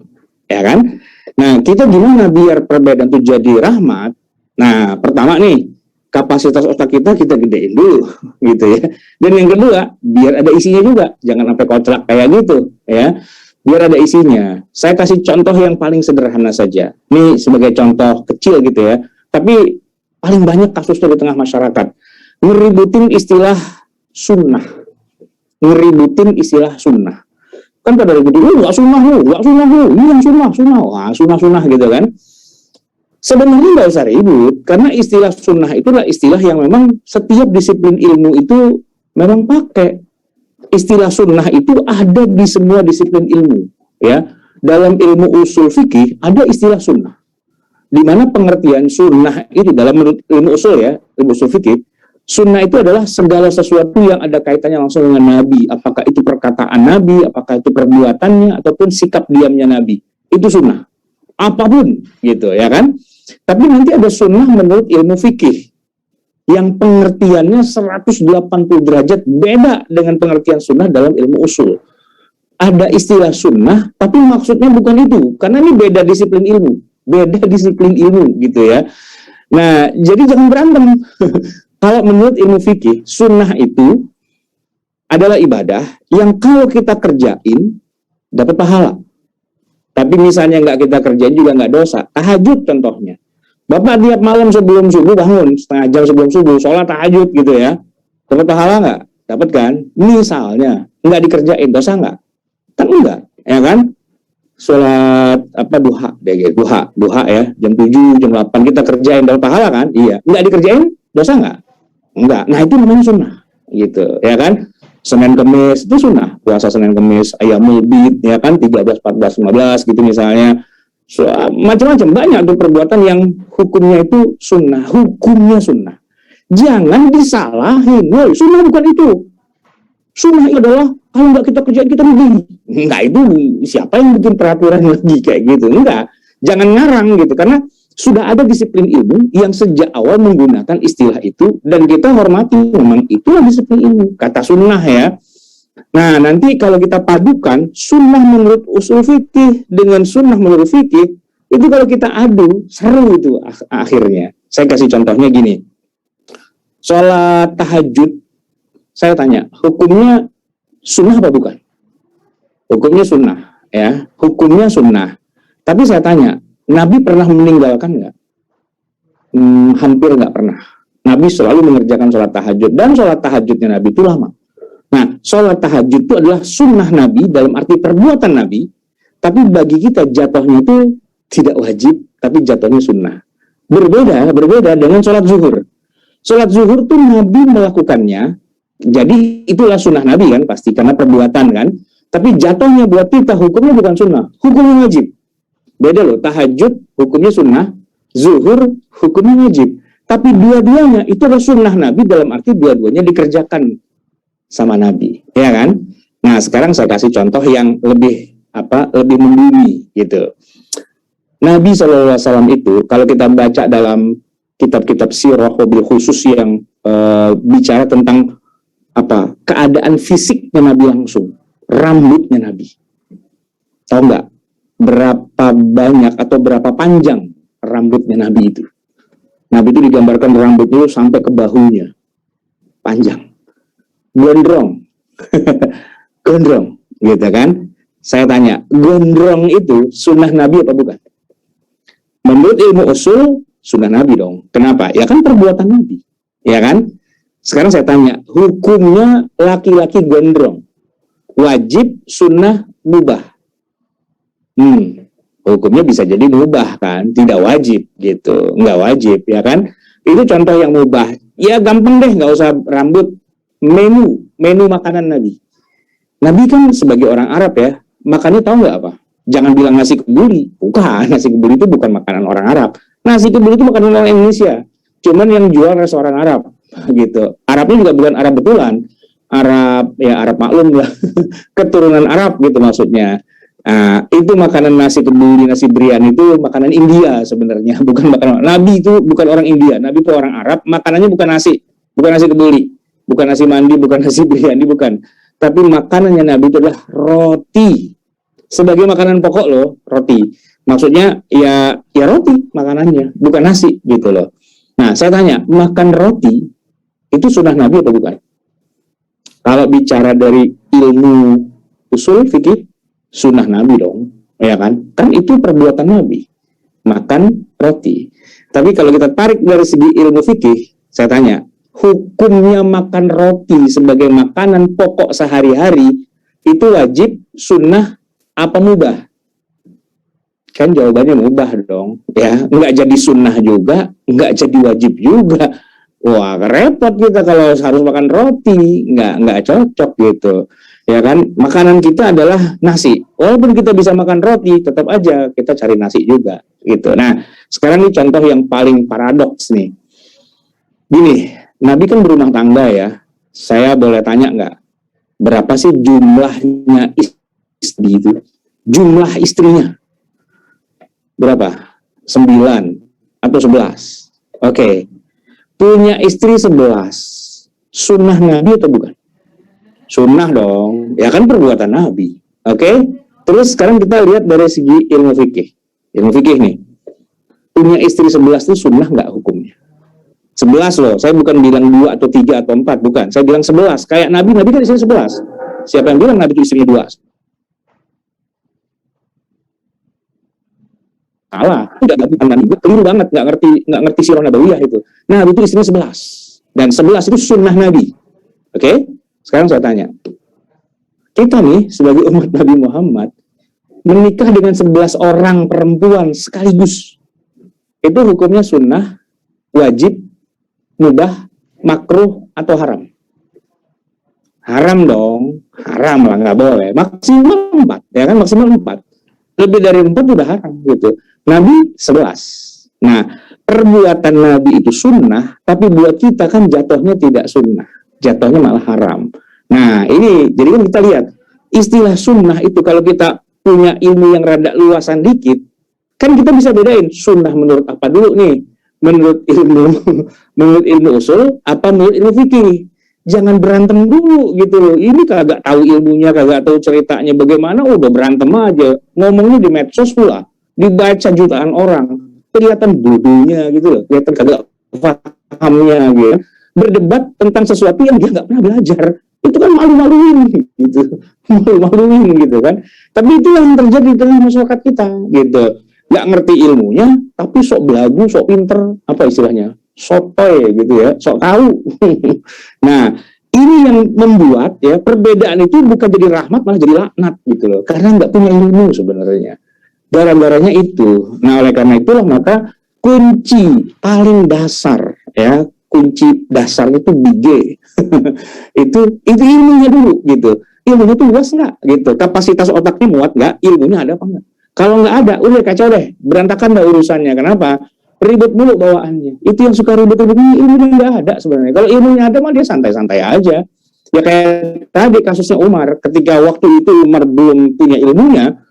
[SPEAKER 1] ya kan. Nah, kita gimana biar perbedaan itu jadi rahmat? Nah, pertama nih, kapasitas otak kita gedein dulu, gitu ya. Dan yang kedua, biar ada isinya juga, jangan sampai kotlak kayak gitu, ya. Biar ada isinya. Saya kasih contoh yang paling sederhana saja. Ini sebagai contoh kecil gitu ya. Tapi paling banyak kasusnya di tengah masyarakat. Ngeributin istilah sunnah. Ngeributin istilah sunnah. Kan pada ribut, nggak sunnah lu, ini yang sunnah. Wah, sunnah gitu kan. Sebenarnya nggak usah ribut, karena istilah sunnah itulah istilah yang memang setiap disiplin ilmu itu memang pakai. Istilah sunnah itu ada di semua disiplin ilmu, ya. Dalam ilmu usul fikih ada istilah sunnah, di mana pengertian sunnah itu dalam ilmu usul ya, ilmu usul fikih, sunnah itu adalah segala sesuatu yang ada kaitannya langsung dengan Nabi, apakah itu perkataan Nabi, apakah itu perbuatannya, ataupun sikap diamnya Nabi, itu sunnah, apapun gitu, ya kan. Tapi nanti ada sunnah menurut ilmu fikih, yang pengertiannya 180 derajat beda dengan pengertian sunnah dalam ilmu usul. Ada istilah sunnah, tapi maksudnya bukan itu, karena ini beda disiplin ilmu, gitu ya. Nah, jadi jangan berantem. Kalau menurut ilmu fikih, sunnah itu adalah ibadah yang kalau kita kerjain, dapat pahala. Tapi misalnya nggak kita kerjain juga nggak dosa. Tahajud contohnya. Bapak tiap malam sebelum subuh bangun, setengah jam sebelum subuh, sholat tahajud gitu ya. Dapat pahala nggak? Dapat kan? Misalnya, nggak dikerjain, dosa nggak? Kan enggak, ya kan? Sholat, duha ya, jam 7, jam 8, kita kerjain, dapat pahala kan? Iya. Nggak dikerjain, dosa nggak? Enggak. Nah, itu namanya sunnah, gitu, ya kan? Senin Kemis, itu sunnah. Puasa Senin Kemis, Ayyamul Bid, ya kan? 13, 14, 15, gitu misalnya. Macam-macam banyak tuh perbuatan yang hukumnya itu sunnah, jangan disalahin. Woy, sunnah bukan itu. Sunnah adalah kalau nggak kita kerjain kita rugi. Enggak, itu siapa yang bikin peraturan lagi kayak gitu? Enggak, jangan ngarang gitu, karena sudah ada disiplin ilmu yang sejak awal menggunakan istilah itu dan kita hormati, memang itulah disiplin ilmu, kata sunnah ya. Nah, nanti kalau kita padukan sunnah menurut usul fikih dengan sunnah menurut fikih, itu kalau kita adu, seru itu akhirnya. Saya kasih contohnya gini. Sholat tahajud, saya tanya, hukumnya sunnah apa bukan? Hukumnya sunnah, ya. Hukumnya sunnah. Tapi saya tanya, Nabi pernah meninggalkan nggak? Hampir nggak pernah. Nabi selalu mengerjakan sholat tahajud, dan sholat tahajudnya Nabi itu lama. Nah, sholat tahajud itu adalah sunnah Nabi dalam arti perbuatan Nabi, tapi bagi kita jatuhnya itu tidak wajib, tapi jatuhnya sunnah. Berbeda dengan sholat zuhur. Sholat zuhur tuh Nabi melakukannya, jadi itulah sunnah Nabi kan, pasti karena perbuatan kan, tapi jatuhnya buat kita hukumnya bukan sunnah, hukumnya wajib. Beda loh, tahajud hukumnya sunnah, zuhur hukumnya wajib. Tapi dua-duanya itu adalah sunnah Nabi dalam arti dua-duanya dikerjakan sama Nabi, ya kan? Nah, sekarang saya kasih contoh yang lebih membumi gitu. Nabi SAW itu kalau kita baca dalam kitab-kitab sirah wabil khusus yang bicara tentang keadaan fisiknya Nabi langsung, rambutnya Nabi, tahu nggak berapa banyak atau berapa panjang rambutnya Nabi itu? Nabi itu digambarkan rambutnya sampai ke bahunya, panjang. Gondrong, gondrong, gitu kan? Saya tanya, gondrong itu sunnah Nabi apa bukan? Menurut ilmu usul, sunnah Nabi dong. Kenapa? Ya kan perbuatan Nabi, ya kan? Sekarang saya tanya, hukumnya laki-laki gondrong, wajib, sunnah, mubah? Hukumnya bisa jadi mubah kan, tidak wajib gitu, nggak wajib, ya kan? Itu contoh yang mubah. Ya gampang deh, nggak usah rambut. Menu makanan Nabi. Nabi kan sebagai orang Arab ya, makannya tahu nggak apa? Jangan bilang nasi kebuli. Bukan, nasi kebuli itu bukan makanan orang Arab. Nasi kebuli itu makanan orang Indonesia. Cuman yang jual restoran Arab, gitu. Arabnya juga bukan Arab betulan. Arab maklum lah. Keturunan Arab gitu maksudnya. Itu makanan nasi kebuli, nasi biryani itu makanan India sebenarnya, bukan makanan. Nabi itu bukan orang India, Nabi itu orang Arab, makanannya bukan nasi. bukan nasi kebuli, bukan nasi mandi, bukan nasi biryani, bukan. Tapi makanannya Nabi itu adalah roti. Sebagai makanan pokok loh, roti. Maksudnya ya roti makanannya, bukan nasi gitu loh. Nah, saya tanya, makan roti itu sunnah Nabi atau bukan? Kalau bicara dari ilmu usul fikih, sunnah Nabi dong, ya kan? Kan itu perbuatan Nabi, makan roti. Tapi kalau kita tarik dari segi ilmu fikih, saya tanya, hukumnya makan roti sebagai makanan pokok sehari-hari itu wajib, sunnah, apa mubah? Kan jawabannya mubah dong, ya. Nggak jadi sunnah juga, nggak jadi wajib juga. Wah, repot kita kalau harus makan roti, nggak cocok gitu, ya kan? Makanan kita adalah nasi. Walaupun kita bisa makan roti, tetap aja kita cari nasi juga, gitu. Nah, sekarang ini contoh yang paling paradoks nih. Gini, Nabi kan berumah tangga ya. Saya boleh tanya nggak? Berapa sih jumlahnya istri itu? Jumlah istrinya berapa? 9 atau 11? Oke. Punya istri 11, sunnah Nabi atau bukan? Sunnah dong, ya kan perbuatan Nabi. Oke. Terus sekarang kita lihat dari segi ilmu fikih. Ilmu fikih nih, punya istri 11 itu sunnah nggak hukumnya? 11 loh, saya bukan bilang 2 atau 3 atau 4, bukan. Saya bilang 11, kayak Nabi kan istrinya 11. Siapa yang bilang Nabi itu istrinya 2? Salah, tidak keliru banget, nggak ngerti sirah nabawiyah itu. Nah, itu istrinya 11 dan 11 itu sunnah Nabi. Oke, sekarang saya tanya, kita nih sebagai umat Nabi Muhammad menikah dengan 11 orang perempuan sekaligus, itu hukumnya sunnah, wajib, mubah, makruh atau haram? Haram dong, haram lah, nggak boleh. Maksimal 4, ya kan, maksimal 4. Lebih dari 4 udah haram gitu. Nabi 11. Nah, perbuatan Nabi itu sunnah, tapi buat kita kan jatuhnya tidak sunnah, jatuhnya malah haram. Nah, ini jadi kan kita lihat istilah sunnah itu kalau kita punya ilmu yang rada luasan dikit, kan kita bisa bedain sunnah menurut apa dulu nih, menurut ilmu usul apa menurut ilmu fikih. Jangan berantem dulu gitu loh. Ini kagak tahu ilmunya, kagak tahu ceritanya bagaimana, udah berantem aja. Ngomongnya di medsos pula, dibaca jutaan orang, kelihatan bodohnya gitu loh, kelihatan kagak pahamnya gitu. Berdebat tentang sesuatu yang dia nggak pernah belajar, itu kan malu-maluin gitu, malu-maluin gitu kan. Tapi itu yang terjadi dalam masyarakat kita gitu, nggak ngerti ilmunya, tapi sok belagu, sok pinter, apa istilahnya, sotoy gitu ya, sok tahu. Nah, ini yang membuat ya perbedaan itu bukan jadi rahmat malah jadi laknat gitu loh, karena nggak punya ilmu sebenarnya. Gara-garanya itu. Nah, oleh karena itulah maka kunci paling dasar ya, kunci dasar itu big itu ilmunya dulu gitu. Ilmunya tuh luas nggak gitu, kapasitas otaknya muat nggak, ilmunya ada apa nggak? Kalau nggak ada, udah kacau deh, berantakan dah urusannya. Kenapa? Ribet mulu bawaannya. Itu yang suka ribet-ribet, ilmunya nggak ada sebenarnya. Kalau ilmunya ada mah dia santai-santai aja. Ya kayak tadi kasusnya Umar, ketika waktu itu Umar belum punya ilmunya,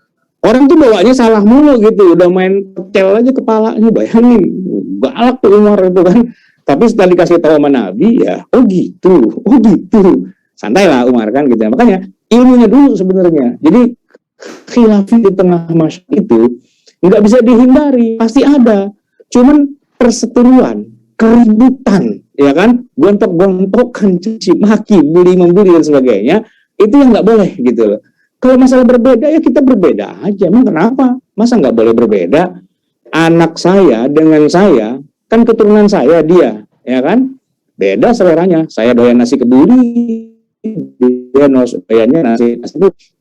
[SPEAKER 1] orang tuh bawanya salah mulu gitu, udah main pecel aja kepalanya, bayangin, galak tuh Umar itu kan. Tapi setelah dikasih tahu sama Nabi, ya, oh gitu, santai lah Umar kan gitu. Makanya ilmunya dulu sebenarnya. Jadi khilafah di tengah masyarakat itu nggak bisa dihindari, pasti ada. Cuman perseteruan, keributan, ya kan, gontok-gontokan, caci maki, bully-membuli dan sebagainya, itu yang nggak boleh gitu loh. Kalau masalah berbeda ya kita berbeda aja. Emang kenapa? Masa nggak boleh berbeda? Anak saya dengan saya, kan keturunan saya dia, ya kan? Beda seleranya. Saya doyan nasi kebuli, dia doyannya nasi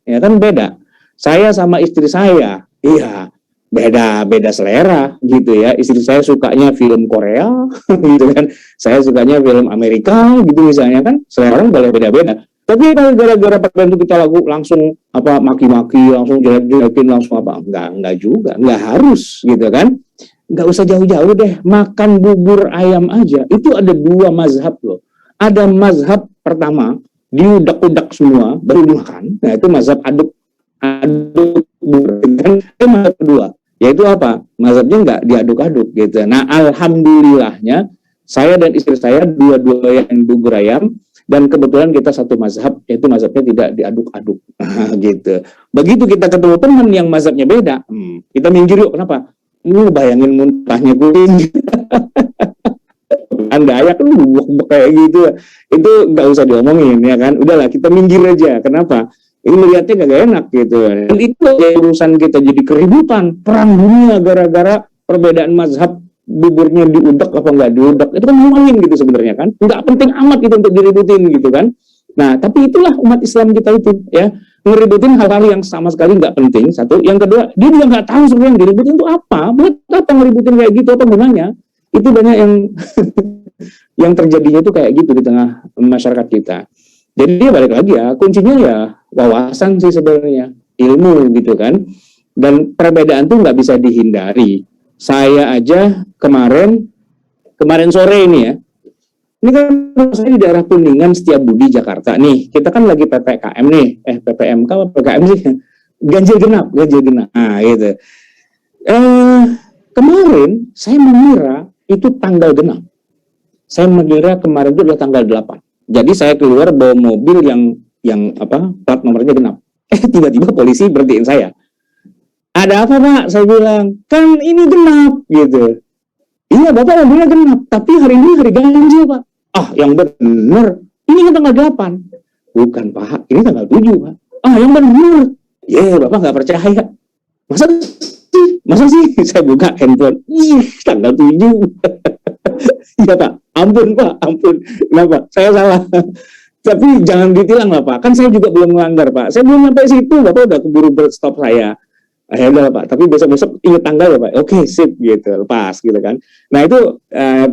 [SPEAKER 1] ya kan beda. Saya sama istri saya, iya beda selera gitu ya. Istri saya sukanya film Korea gitu kan. Saya sukanya film Amerika gitu misalnya kan. Selera orang boleh beda-beda. Tapi gara-gara pakaian itu kita langsung apa maki-maki, langsung jelek-jelekin, langsung apa? Enggak juga, enggak harus gitu kan. Enggak usah jauh-jauh deh, makan bubur ayam aja. Itu ada 2 mazhab loh. Ada mazhab pertama, diudak-udak semua baru dimakan. Nah, itu mazhab aduk bubur kan. Mazhab kedua, yaitu apa? Mazhabnya enggak diaduk-aduk gitu. Nah, alhamdulillahnya Saya dan istri saya dua-dua yang bubur ayam, dan kebetulan kita satu mazhab, yaitu mazhabnya tidak diaduk-aduk. Gitu. Begitu kita ketemu teman yang mazhabnya beda, kita minggir yuk. Kenapa? Bayangin muntahnya kucing. Anda ayak kan kayak gitu, itu nggak usah diomongin ya kan. Udahlah kita minggir aja. Kenapa? Ini melihatnya gak enak gitu. Dan itu urusan kita jadi keributan, perang dunia gara-gara perbedaan mazhab, buburnya diudak apa nggak diudak. Itu kan ngomongin gitu sebenarnya kan. Nggak penting amat itu untuk diributin gitu kan. Nah, tapi itulah umat Islam kita itu ya, ngeributin hal-hal yang sama sekali nggak penting. Satu, yang kedua, dia juga nggak tahu sebenarnya yang diributin itu apa. Buat apa ngeributin kayak gitu, apa gunanya? Itu banyak yang yang terjadinya itu kayak gitu di tengah masyarakat kita. Jadi dia balik lagi ya, kuncinya ya wawasan sih sebenarnya, ilmu gitu kan. Dan perbedaan tuh nggak bisa dihindari. Saya aja kemarin sore ini ya, ini kan saya di daerah Kuningan Setiabudi Jakarta nih. Kita kan lagi PPKM nih, PPMK apa PPKM sih? Ganjil genap. Nah gitu. Kemarin saya mengira itu tanggal genap. Saya mengira kemarin itu adalah tanggal 8. Jadi saya keluar bawa mobil yang plat nomornya genap. Tiba-tiba polisi berhentiin saya. Ada apa Pak? Saya bilang, kan ini genap gitu. Iya Bapak mobilnya genap, tapi hari ini hari ganjil Pak. Ah yang benar, ini kan tanggal 8. Bukan Pak, ini tanggal 7 Pak. Ah yang benar. Bapak nggak percaya. Masa sih? Saya buka handphone. Tanggal 7. Iya Pak, ampun Pak, ampun. Kenapa? Saya salah. Tapi jangan ditilang lah Pak. Kan saya juga belum melanggar Pak. Saya belum sampai situ, Bapak udah keburu berstop saya. Ya udah Pak, tapi besok-besok ingat tanggal ya Pak. Oke, sip gitu, lepas gitu kan. Nah itu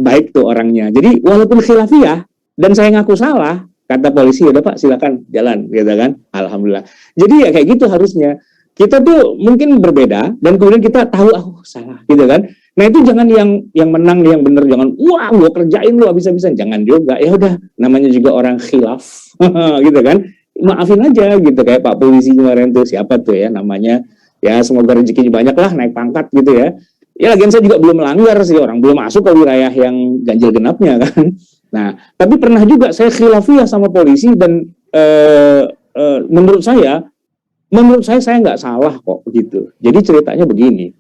[SPEAKER 1] baik tuh orangnya. Jadi walaupun khilafiyah dan saya ngaku salah, kata polisi udah Pak silakan jalan gitu kan. Alhamdulillah. Jadi ya kayak gitu harusnya. Kita tuh mungkin berbeda dan kemudian kita tahu salah gitu kan. Nah itu jangan yang menang yang benar, jangan wah gua kerjain lu habis-habisan, jangan juga. Ya udah, namanya juga orang khilaf gitu kan. Maafin aja gitu, kayak Pak polisi kemarin tuh siapa tuh ya namanya. Ya semoga rezekinya banyak lah, naik pangkat gitu ya. Ya lagian saya juga belum melanggar sih, orang belum masuk ke wilayah yang ganjil genapnya kan. Nah, tapi pernah juga saya khilafiyah sama polisi dan menurut saya nggak salah kok gitu. Jadi ceritanya begini.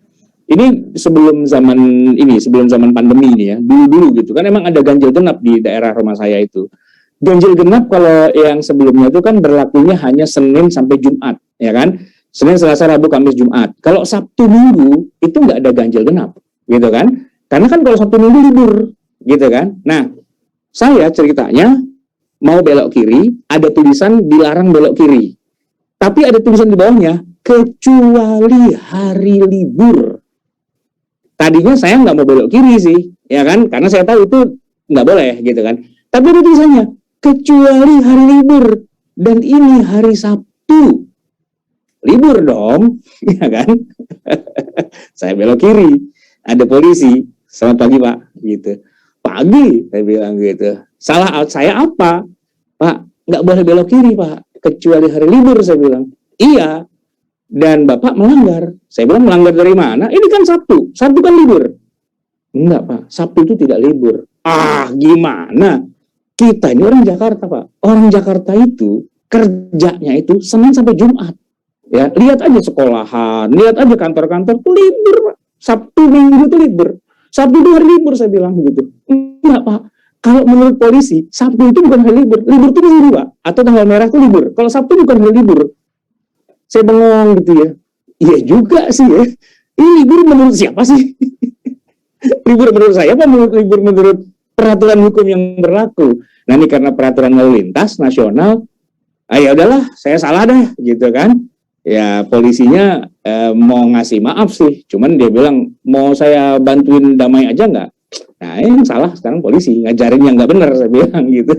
[SPEAKER 1] Ini sebelum zaman pandemi ini ya, dulu gitu kan emang ada ganjil genap di daerah rumah saya itu. Ganjil genap kalau yang sebelumnya itu kan berlakunya hanya Senin sampai Jumat, ya kan? Senin, Selasa, Rabu, Kamis, Jumat. Kalau Sabtu Minggu itu nggak ada ganjil genap, gitu kan? Karena kan kalau Sabtu Minggu libur, gitu kan? Nah, saya ceritanya mau belok kiri, ada tulisan dilarang belok kiri. Tapi ada tulisan di bawahnya, kecuali hari libur. Tadinya saya nggak mau belok kiri sih, ya kan? Karena saya tahu itu nggak boleh, gitu kan? Tapi ada tulisannya, kecuali hari libur. Dan ini hari Sabtu. Libur dong, ya kan? Saya belok kiri, ada polisi. Selamat pagi Pak, gitu. Pagi, saya bilang gitu. Salah saya apa? Pak, nggak boleh belok kiri Pak, kecuali hari libur, saya bilang. Iya, dan Bapak melanggar. Saya bilang melanggar dari mana? Ini kan Sabtu kan libur. Enggak Pak, Sabtu itu tidak libur. Ah, gimana? Kita ini orang Jakarta Pak. Orang Jakarta itu kerjanya itu Senin sampai Jumat. Ya, lihat aja sekolahan, lihat aja kantor-kantor tuh libur, Pak. Sabtu Minggu tuh libur. Sabtu itu hari libur, saya bilang gitu. Enggak, Pak. Kalau menurut polisi, Sabtu itu bukan hari libur. Libur itu Minggu, Pak. Atau tanggal merah itu libur. Kalau Sabtu bukan hari libur. Saya bengong gitu ya. Iya juga sih ya. Ini libur menurut siapa sih? Libur menurut saya apa libur menurut peraturan hukum yang berlaku? Nah, ini karena peraturan lalu lintas nasional, ya udahlah, saya salah deh gitu kan. Ya polisinya mau ngasih maaf sih, cuman dia bilang mau saya bantuin damai aja nggak? Nah yang salah sekarang polisi ngajarin yang nggak benar, saya bilang gitu.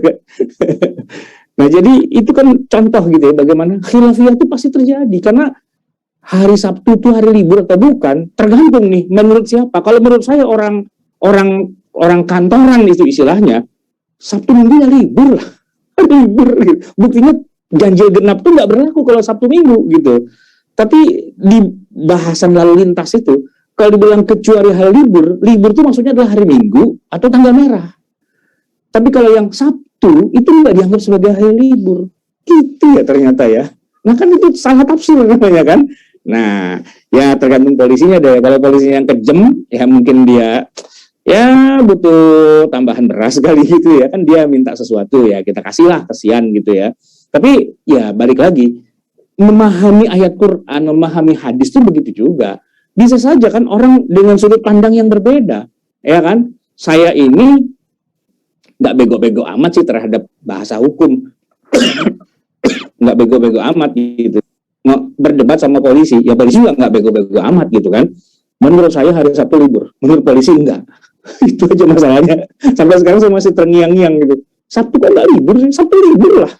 [SPEAKER 1] Nah jadi itu kan contoh gitu ya bagaimana khilafiyah itu pasti terjadi karena hari Sabtu itu hari libur atau bukan tergantung nih menurut siapa. Kalau menurut saya orang kantoran itu istilahnya Sabtu Minggu ya libur lah, libur. Buktinya ganjil genap tuh nggak berlaku kalau Sabtu Minggu gitu. Tapi di bahasan lalu lintas itu, kalau dibilang kecuali hari libur, libur itu maksudnya adalah hari Minggu atau tanggal merah. Tapi kalau yang Sabtu itu nggak dianggap sebagai hari libur. Gitu ya ternyata ya. Nah kan itu salah tafsir namanya kan. Nah ya tergantung polisinya deh. Kalau polisinya yang kejam ya mungkin dia ya butuh tambahan beras kali gitu ya kan, dia minta sesuatu ya kita kasihlah, kasihan gitu ya. Tapi ya balik lagi, memahami ayat Quran, memahami hadis itu begitu juga. Bisa saja kan orang dengan sudut pandang yang berbeda, ya kan? Saya ini nggak bego-bego amat sih terhadap bahasa hukum, nggak bego-bego amat gitu. Berdebat sama polisi, ya polisi juga nggak bego-bego amat gitu kan. Menurut saya hari Sabtu libur, menurut polisi enggak. Itu aja masalahnya. Sampai sekarang saya masih terngiang-ngiang gitu. Sabtu kok nggak libur sih? Sabtu libur lah.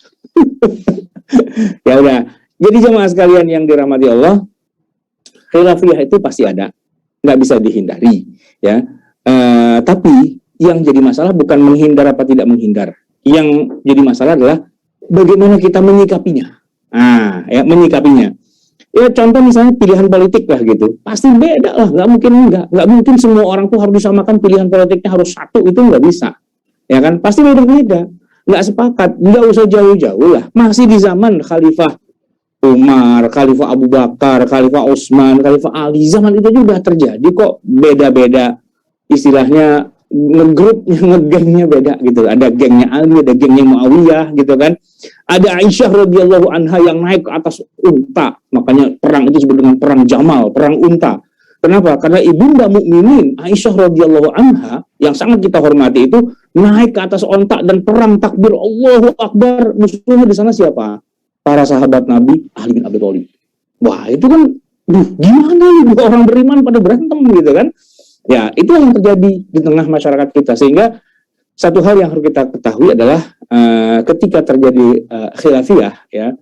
[SPEAKER 1] Ya udah. Jadi jemaah sekalian yang dirahmati Allah, khilafiyah itu pasti ada, nggak bisa dihindari. Ya. Tapi yang jadi masalah bukan menghindar apa tidak menghindar. Yang jadi masalah adalah bagaimana kita menyikapinya. Nah, ya menyikapinya. Ya contoh misalnya pilihan politik lah gitu, pasti beda lah, nggak mungkin semua orang tuh harus disamakan pilihan politiknya harus satu, itu nggak bisa, ya kan? Pasti beda-beda, nggak sepakat, nggak usah jauh-jauh lah, masih di zaman Khalifah Umar, Khalifah Abu Bakar, Khalifah Utsman, Khalifah Ali, zaman itu juga terjadi kok beda-beda, istilahnya ngegrupnya, ngegengnya beda gitu. Ada gengnya Ali, ada gengnya Muawiyah gitu kan. Ada Aisyah radhiyallahu anha yang naik ke atas unta. Makanya perang itu disebut dengan perang Jamal, perang unta. Kenapa? Karena ibunda mukminin Aisyah radhiyallahu anha yang sangat kita hormati itu naik ke atas unta dan perang takbir Allahu Akbar. Musuhnya di sana siapa? Para sahabat Nabi, Ali bin Abi Thalib. Wah, itu kan gimana nih dua orang beriman pada berantem gitu kan? Ya, itu yang terjadi di tengah masyarakat kita. Sehingga satu hal yang harus kita ketahui adalah ketika terjadi khilafiyah, ya,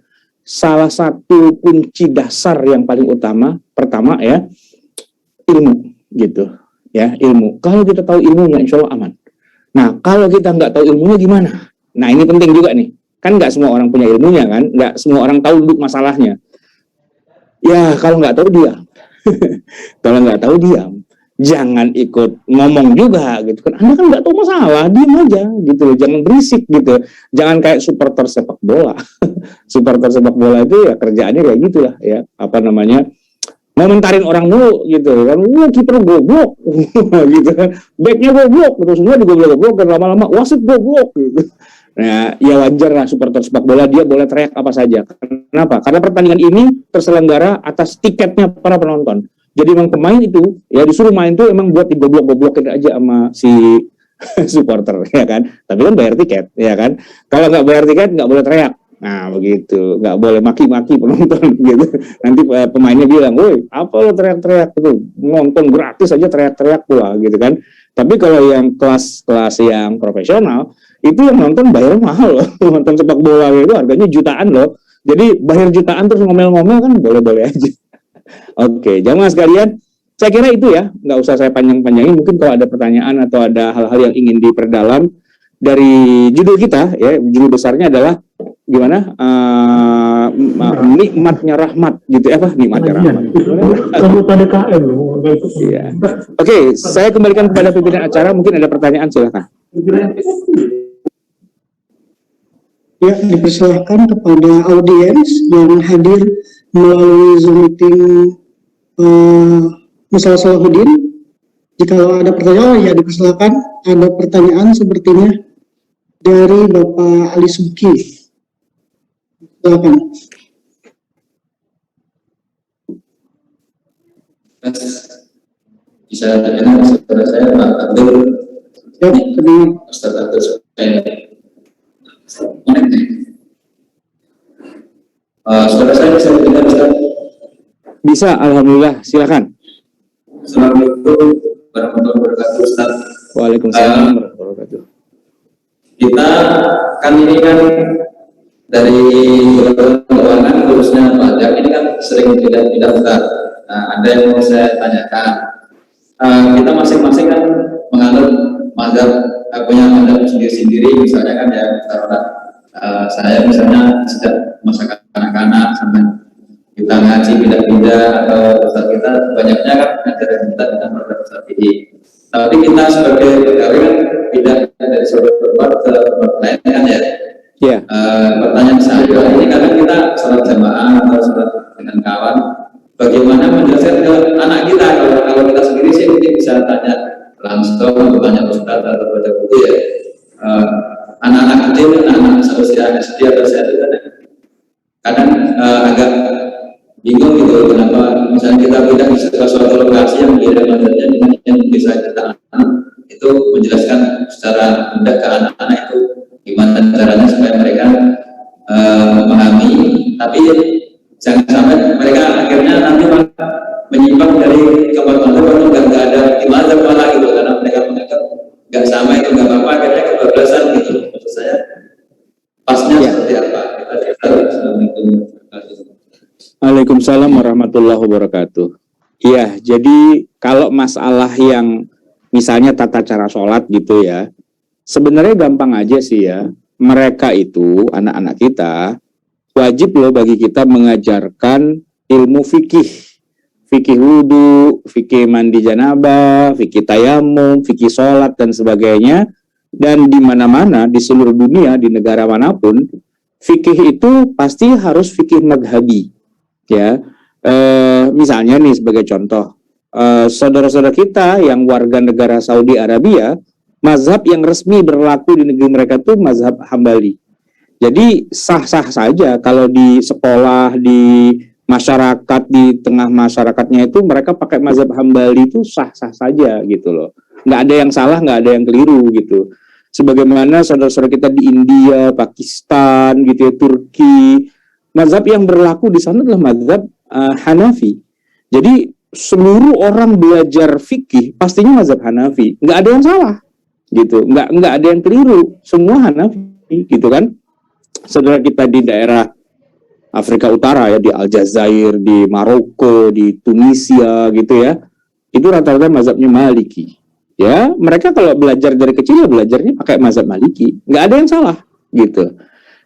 [SPEAKER 1] salah satu kunci dasar yang paling utama, pertama ya, ilmu, gitu, ya, ilmu. Kalau kita tahu ilmunya, insya Allah aman. Nah, kalau kita nggak tahu ilmunya gimana? Nah, ini penting juga nih. Kan nggak semua orang punya ilmunya kan, nggak semua orang tahu duduk masalahnya. Ya, kalau nggak tahu diam. Kalau nggak tahu diam. Jangan ikut ngomong juga gitu kan, Anda kan nggak tahu masalah, diam aja gitu, jangan berisik gitu, jangan kayak supporter sepak bola. Supporter sepak bola itu ya kerjaannya kayak gitulah ya, apa namanya, ngomentarin orang mulu gitu kan, kiper goblok gitu kan, backnya goblok, terus semua digoblok-goblok dan lama-lama wasit goblok gitu. Nah, ya wajar lah supporter sepak bola, dia boleh teriak apa saja. Kenapa? Karena pertandingan ini terselenggara atas tiketnya para penonton. Jadi memang pemain itu ya disuruh main tuh emang buat digoblok-goblokin aja sama si supporter ya kan. Tapi kan bayar tiket ya kan. Kalau nggak bayar tiket nggak boleh teriak. Nah begitu, nggak boleh maki-maki penonton gitu. Nanti pemainnya bilang, woi apa lo teriak-teriak itu, nonton gratis aja teriak-teriak pula gitu kan. Tapi kalau yang kelas-kelas yang profesional itu yang nonton bayar mahal loh. Nonton sepak bola itu harganya jutaan loh. Jadi bayar jutaan terus ngomel-ngomel kan boleh-boleh aja. Oke, jamaah sekalian, saya kira itu ya, nggak usah saya panjang-panjangin. Mungkin kalau ada pertanyaan atau ada hal-hal yang ingin diperdalam dari judul kita, ya, judul besarnya adalah gimana? Nikmatnya rahmat, gitu ya, apa? Nikmatnya rahmat. Iya. Oke, saya kembalikan kepada pimpinan acara. Mungkin ada pertanyaan, silakan.
[SPEAKER 2] Ya, dipersilakan kepada audiens yang hadir melalui Zoom meeting Musala Salahuddin. Jika ada pertanyaan, ya dipersilakan. Ada pertanyaan sepertinya dari Bapak Ali Subki. Silakan.
[SPEAKER 3] Bisa dengar saudara saya Pak Abdul.
[SPEAKER 2] Ya, terdengar.
[SPEAKER 3] Ustaz Abdul. Saudara saya bisa dengar Ustaz?
[SPEAKER 1] Bisa, alhamdulillah, silakan.
[SPEAKER 3] Assalamualaikum warahmatullahi wabarakatuh Ustaz.
[SPEAKER 1] Waalaikumsalam warahmatullahi wabarakatuh.
[SPEAKER 3] Kita kan ini kan dari keuangan khususnya pajak ini kan sering tidak Ustaz. Nah, ada yang mau saya tanyakan. Kita masing-masing kan menganut mazhab, punya mazhab sendiri-sendiri, misalnya kan ya, saya misalnya sejak masa kanak-kanak sampai kita ngaji pindah-pindah, atau Ustaz kita banyaknya kan ngajarin kita dengan mazhab Syafi'i. Tapi kita sebagai pegawai kan pindah dari suatu tempat ke tempat lain kan ya.
[SPEAKER 1] Ya.
[SPEAKER 3] Pertanyaan saya ini karena kita sholat jamaah atau sholat dengan kawan, bagaimana menjelaskan ke anak kita? Kalau kita sendiri sih mungkin bisa tanya langsung, tanya ustadz atau baca buku ya. Anak-anak kecil, anak-anak seusia SD atau SMP kadang agak bingung gitu kenapa misalnya kita pindah ke suatu lokasi yang beda mazhabnya dengan yang bisa kita itu menjelaskan secara mudah ke anak-anak itu gimana caranya supaya mereka memahami, tapi jangan sampai mereka akhirnya nanti menyimpang dari kebetulan atau nggak ada di mazhab malah gitu karena mereka menganggap nggak sama itu nggak apa-apa, akhirnya kebablasan gitu. Maksud saya pasnya seperti apa? Kita tahu.
[SPEAKER 1] Waalaikumsalam warahmatullahi wabarakatuh. Iya, jadi kalau masalah yang misalnya tata cara sholat gitu ya, sebenarnya gampang aja sih ya. Mereka itu, anak-anak kita, wajib loh bagi kita mengajarkan ilmu fikih. Fikih wudu, fikih mandi janabah, fikih tayamum, fikih sholat, dan sebagainya. Dan di mana-mana, di seluruh dunia, di negara manapun, fikih itu pasti harus fikih madhabi. Ya, misalnya nih sebagai contoh, saudara-saudara kita yang warga negara Saudi Arabia, mazhab yang resmi berlaku di negeri mereka itu mazhab Hambali. Jadi sah-sah saja kalau di sekolah, di masyarakat, di tengah masyarakatnya itu mereka pakai mazhab Hambali itu sah-sah saja gitu loh. Nggak ada yang salah, nggak ada yang keliru gitu. Sebagaimana saudara-saudara kita di India, Pakistan, gitu ya, Turki, mazhab yang berlaku di sana adalah mazhab Hanafi. Jadi seluruh orang belajar fikih pastinya mazhab Hanafi, nggak ada yang salah, gitu, nggak ada yang keliru, semua Hanafi, gitu kan. Saudara kita di daerah Afrika Utara ya, di Aljazair, di Maroko, di Tunisia, gitu ya, itu rata-rata mazhabnya Maliki. Ya, mereka kalau belajar dari kecil ya belajarnya pakai mazhab Maliki, nggak ada yang salah, gitu.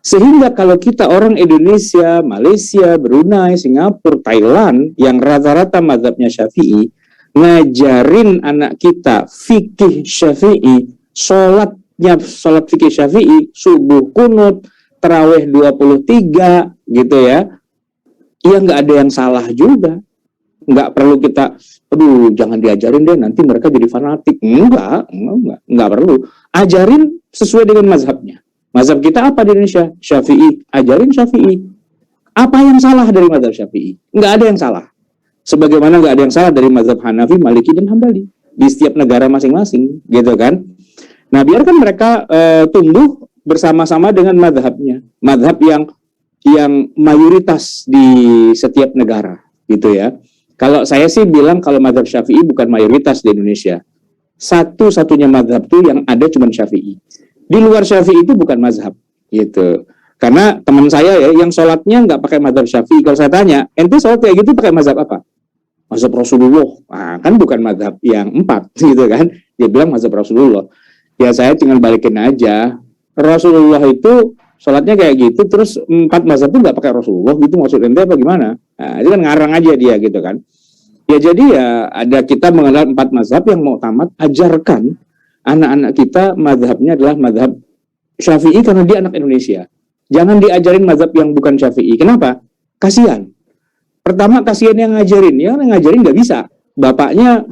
[SPEAKER 1] Sehingga kalau kita orang Indonesia, Malaysia, Brunei, Singapura, Thailand yang rata-rata mazhabnya Syafi'i, ngajarin anak kita fikih Syafi'i, sholat fikih Syafi'i, subuh kunut, tarawih 23 gitu ya. Ya nggak ada yang salah juga. Nggak perlu kita, aduh jangan diajarin deh nanti mereka jadi fanatik. Enggak perlu. Ajarin sesuai dengan mazhabnya. Mazhab kita apa di Indonesia? Syafi'i. Ajarin Syafi'i. Apa yang salah dari mazhab Syafi'i? Nggak ada yang salah. Sebagaimana nggak ada yang salah dari mazhab Hanafi, Maliki, dan Hambali. Di setiap negara masing-masing. Gitu kan. Nah, biarkan mereka tumbuh bersama-sama dengan mazhabnya. Mazhab yang mayoritas di setiap negara. Gitu ya. Kalau saya sih bilang kalau mazhab Syafi'i bukan mayoritas di Indonesia. Satu-satunya mazhab itu yang ada cuma Syafi'i. Di luar Syafi'i itu bukan mazhab, gitu. Karena teman saya ya, yang sholatnya nggak pakai mazhab Syafi'i. Kalau saya tanya, ente sholat kayak gitu pakai mazhab apa? Mazhab Rasulullah. Nah, kan bukan mazhab yang 4, gitu kan. Dia bilang mazhab Rasulullah. Ya saya tinggal balikin aja. Rasulullah itu sholatnya kayak gitu, terus 4 mazhab itu nggak pakai Rasulullah, gitu maksud ente apa gimana? Nah, itu kan ngarang aja dia, gitu kan. Ya jadi ya, ada kita mengenal 4 mazhab yang mau tamat, ajarkan anak-anak kita mazhabnya adalah mazhab Syafi'i karena dia anak Indonesia. Jangan diajarin mazhab yang bukan Syafi'i. Kenapa? Kasihan. Pertama kasihan yang ngajarin. Ya yang ngajarin nggak bisa. Bapaknya,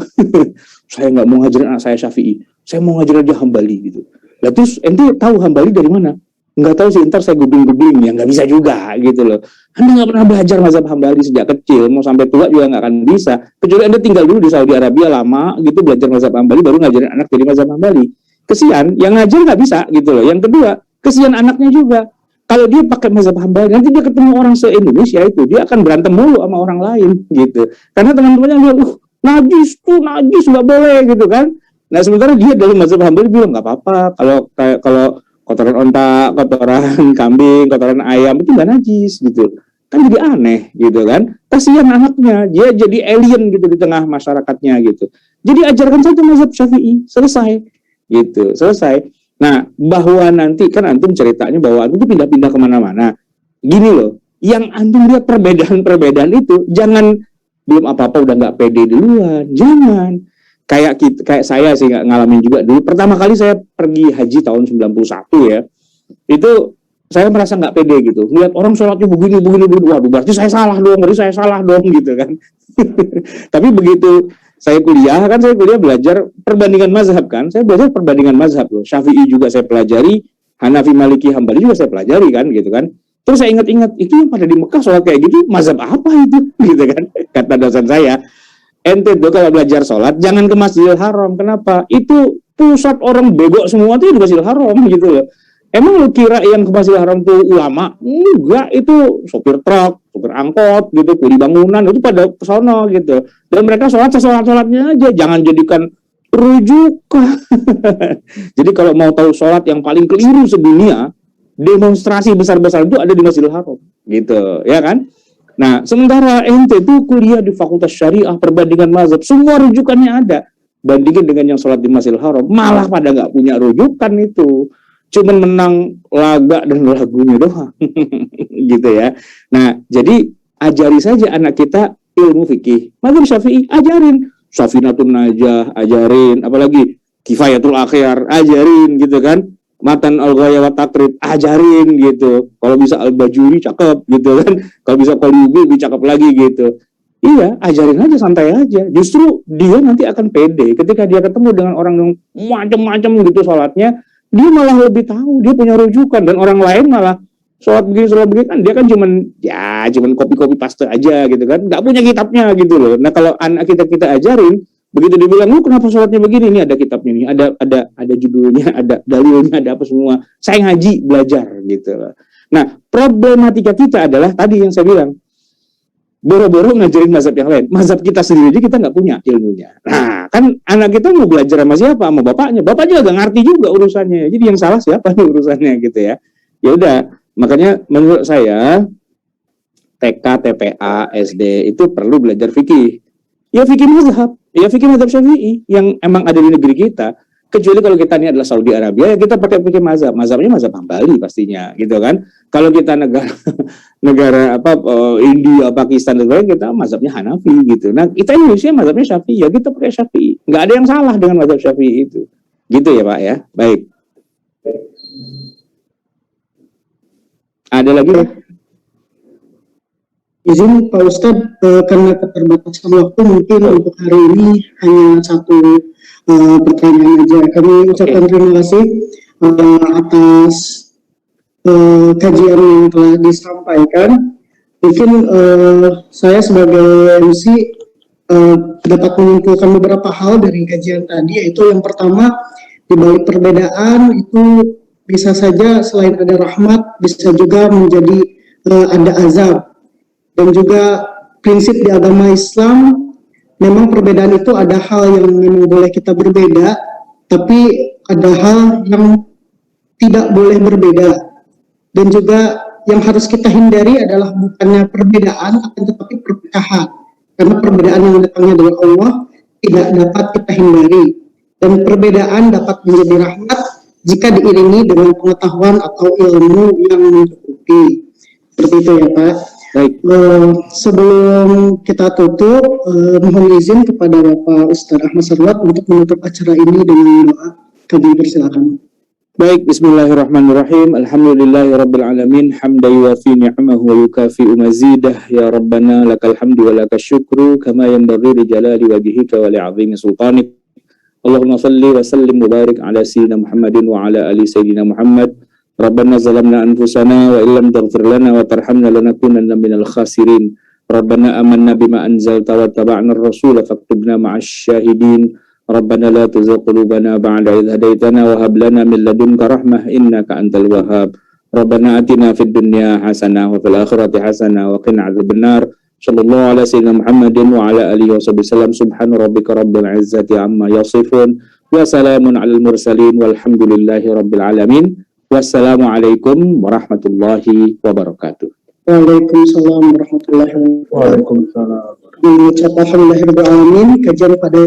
[SPEAKER 1] saya nggak mau ngajarin anak saya Syafi'i. Saya mau ngajarin dia Hambali gitu. Lah terus ente tahu Hambali dari mana? Nggak tahu sih, ntar saya googling. Ya nggak bisa juga gitu loh. Anda nggak pernah belajar mazhab Hambali sejak kecil, mau sampai tua juga nggak akan bisa. Kecuali Anda tinggal dulu di Saudi Arabia lama gitu, belajar mazhab Hambali, baru ngajarin anak jadi mazhab Hambali. Kesian, yang ngajar nggak bisa gitu loh. Yang kedua, kesian anaknya juga. Kalau dia pakai mazhab Hambali, nanti dia ketemu orang se-Indonesia itu, dia akan berantem mulu sama orang lain gitu. Karena teman-temannya bilang, najis nggak boleh gitu kan. Nah sementara dia dalam mazhab Hambali bilang nggak apa-apa. Kalau kotoran onta, kotoran kambing, kotoran ayam itu nggak najis gitu. Kan jadi aneh gitu kan. Kasihan anaknya, dia jadi alien gitu di tengah masyarakatnya gitu. Jadi ajarkan saja mazhab Syafi'i, selesai gitu, selesai. Nah, bahwa nanti kan antum ceritanya bahwa antum itu pindah-pindah kemana-mana. Gini loh, yang antum lihat perbedaan-perbedaan itu, jangan belum apa-apa udah nggak pede duluan, jangan. kayak saya sih nggak ngalamin juga dulu. Pertama kali saya pergi haji tahun 91 ya, itu saya merasa nggak pede gitu. Lihat orang sholatnya begini, waduh berarti saya salah dong gitu kan. Tapi begitu saya kuliah belajar perbandingan mazhab kan. Saya belajar perbandingan mazhab loh. Syafi'i juga saya pelajari, Hanafi, Maliki, Hambali juga saya pelajari kan gitu kan. Terus saya ingat-ingat, itu yang pada di Mekah sholat kayak gitu, mazhab apa itu? Gitu kan. Kata dosen saya, ente tuh kalau belajar sholat, jangan ke Masjidil Haram. Kenapa? Itu pusat orang bego semua tuh di Masjidil Haram gitu loh. Emang lu kira yang ke Masjidil Haram tuh ulama? Enggak, itu sopir truk, sopir angkot gitu, kuli bangunan, itu pada kesono gitu. Dan mereka sholatnya aja, jangan jadikan rujukan. Jadi kalau mau tahu sholat yang paling keliru sedunia, demonstrasi besar-besar itu ada di Masjidil Haram gitu, ya kan? Nah, sementara ente itu kuliah di Fakultas Syariah, perbandingan mazhab, semua rujukannya ada. Bandingin dengan yang sholat di Masjidil Haram, malah pada nggak punya rujukan itu. Cuman menang laga dan lagunya doang. Gitu ya. Nah, jadi ajari saja anak kita ilmu fikih. Mazhab Syafi'i, ajarin. Safinatun Najah, ajarin. Apalagi Kifayatul Akhyar, ajarin gitu kan. Matan Al-Ghaya wa Taqrib, ajarin gitu. Kalau bisa Al-Bajuri cakep gitu kan. Kalau bisa Qalyubi cakep lagi gitu. Iya, ajarin aja, santai aja. Justru dia nanti akan pede ketika dia ketemu dengan orang yang macam-macam gitu sholatnya, dia malah lebih tahu, dia punya rujukan, dan orang lain malah sholat begini kan dia kan cuman copy paste aja gitu kan, nggak punya kitabnya gitu loh. Nah kalau anak kita ajarin, begitu dibilang lu kenapa sholatnya begini, ini ada kitabnya nih, ada judulnya, ada dalilnya, ada apa semua. Saya ngaji belajar gitu loh. Nah problematika kita adalah tadi yang saya bilang, boro-boro ngajarin mazhab yang lain, mazhab kita sendiri kita nggak punya ilmunya. Nah kan anak kita mau belajar sama siapa? Sama bapaknya juga nggak ngerti juga urusannya. Jadi yang salah siapa nih urusannya gitu ya. Ya udah, makanya menurut saya TK, TPA, SD itu perlu belajar fikih. Ya fikih mazhab Syafi'i yang emang ada di negeri kita. Kecuali kalau kita ini adalah Saudi Arabia, ya kita pakai mazhabnya mazhab Hambali pastinya, gitu kan. Kalau kita negara India, Pakistan dan lain, kita mazhabnya Hanafi gitu. Nah, kita Indonesia mazhabnya Syafi'i, ya kita pakai Syafi'i. Nggak ada yang salah dengan mazhab Syafi'i itu. Gitu ya, Pak ya. Baik. Ada lagi, Pak?
[SPEAKER 2] Izin Pak Ustadz, karena keterbatasan waktu mungkin untuk hari ini hanya satu pertanyaan aja. Kami ucapkan terima kasih atas kajian yang telah disampaikan. Mungkin saya sebagai MC dapat menyimpulkan beberapa hal dari kajian tadi, yaitu yang pertama, di balik perbedaan itu bisa saja selain ada rahmat, bisa juga menjadi ada azab. Dan juga prinsip di agama Islam, memang perbedaan itu ada hal yang memang boleh kita berbeda, tapi ada hal yang tidak boleh berbeda. Dan juga yang harus kita hindari adalah bukannya perbedaan, akan tetapi perpecahan. Karena perbedaan yang datangnya dari Allah tidak dapat kita hindari. Dan perbedaan dapat menjadi rahmat jika diiringi dengan pengetahuan atau ilmu yang mencukupi. Seperti itu ya Pak. Baik, sebelum kita tutup, mohon izin kepada Bapak Ustadz Ahmad Sarwat untuk menutup acara ini dengan doa. Kami persilakan.
[SPEAKER 1] Baik, bismillahirrahmanirrahim. Alhamdulillahirabbil alamin, hamdan yuwafi ni'amahu wa yukafi'u mazidah. Ya Rabbana lakal hamdu wa lakal syukru kama yanbaghi li jalali wajhika wa li'azimi sultanik. Allahumma salli wa sallim wa barik ala sayyidina Muhammadin wa ala ali sayyidina Muhammad. Rabbana zalamna anfusana wa illam taghfir lana wa tarhamna lanakunanna minal khasirin. Rabbana amanna bima anzalta wa taba'na ar-rasula faktubna ma'asy syahidin. Rabbana la tuzigh qulubana ba'da idh hadaitana wa hab lana min ladunka rahmah innaka antal wahhab. Rabbana atina fid dunya hasanah wa fil akhirati hasanah wa qina adzabannar. Sallallahu ala sayyidina Muhammadin wa ala alihi wasallam. Subhana rabbika rabbil izzati amma yasifun wa salamun alal mursalin walhamdulillahi rabbil alamin. Wassalamualaikum warahmatullahi wabarakatuh.
[SPEAKER 2] Waalaikumsalam warahmatullahi wabarakatuh. Waalaikumsalam. Mengucapkan alhamdulillahirrahmanirrahim, kajian pada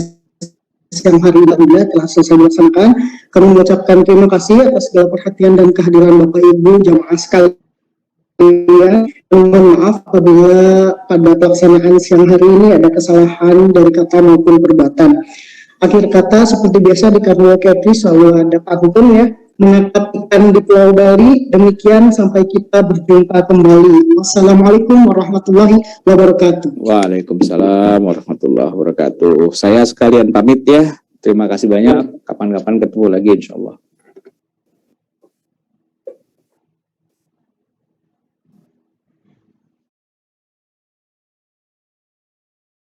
[SPEAKER 2] siang hari ini telah selesai dilaksanakan. Kami mengucapkan terima kasih atas segala perhatian dan kehadiran Bapak Ibu jamaah sekalian. Mohon maaf apabila pada pelaksanaan siang hari ini ada kesalahan dari kata maupun perbuatan. Akhir kata seperti biasa di Karniwa Kepri selalu ada pantun ya, menangkap ikan di Pulau Bali. Demikian sampai kita berjumpa kembali. Wassalamualaikum warahmatullahi wabarakatuh.
[SPEAKER 1] Waalaikumsalam warahmatullahi wabarakatuh. Saya sekalian pamit ya. Terima kasih banyak. Kapan-kapan ketemu lagi insya Allah.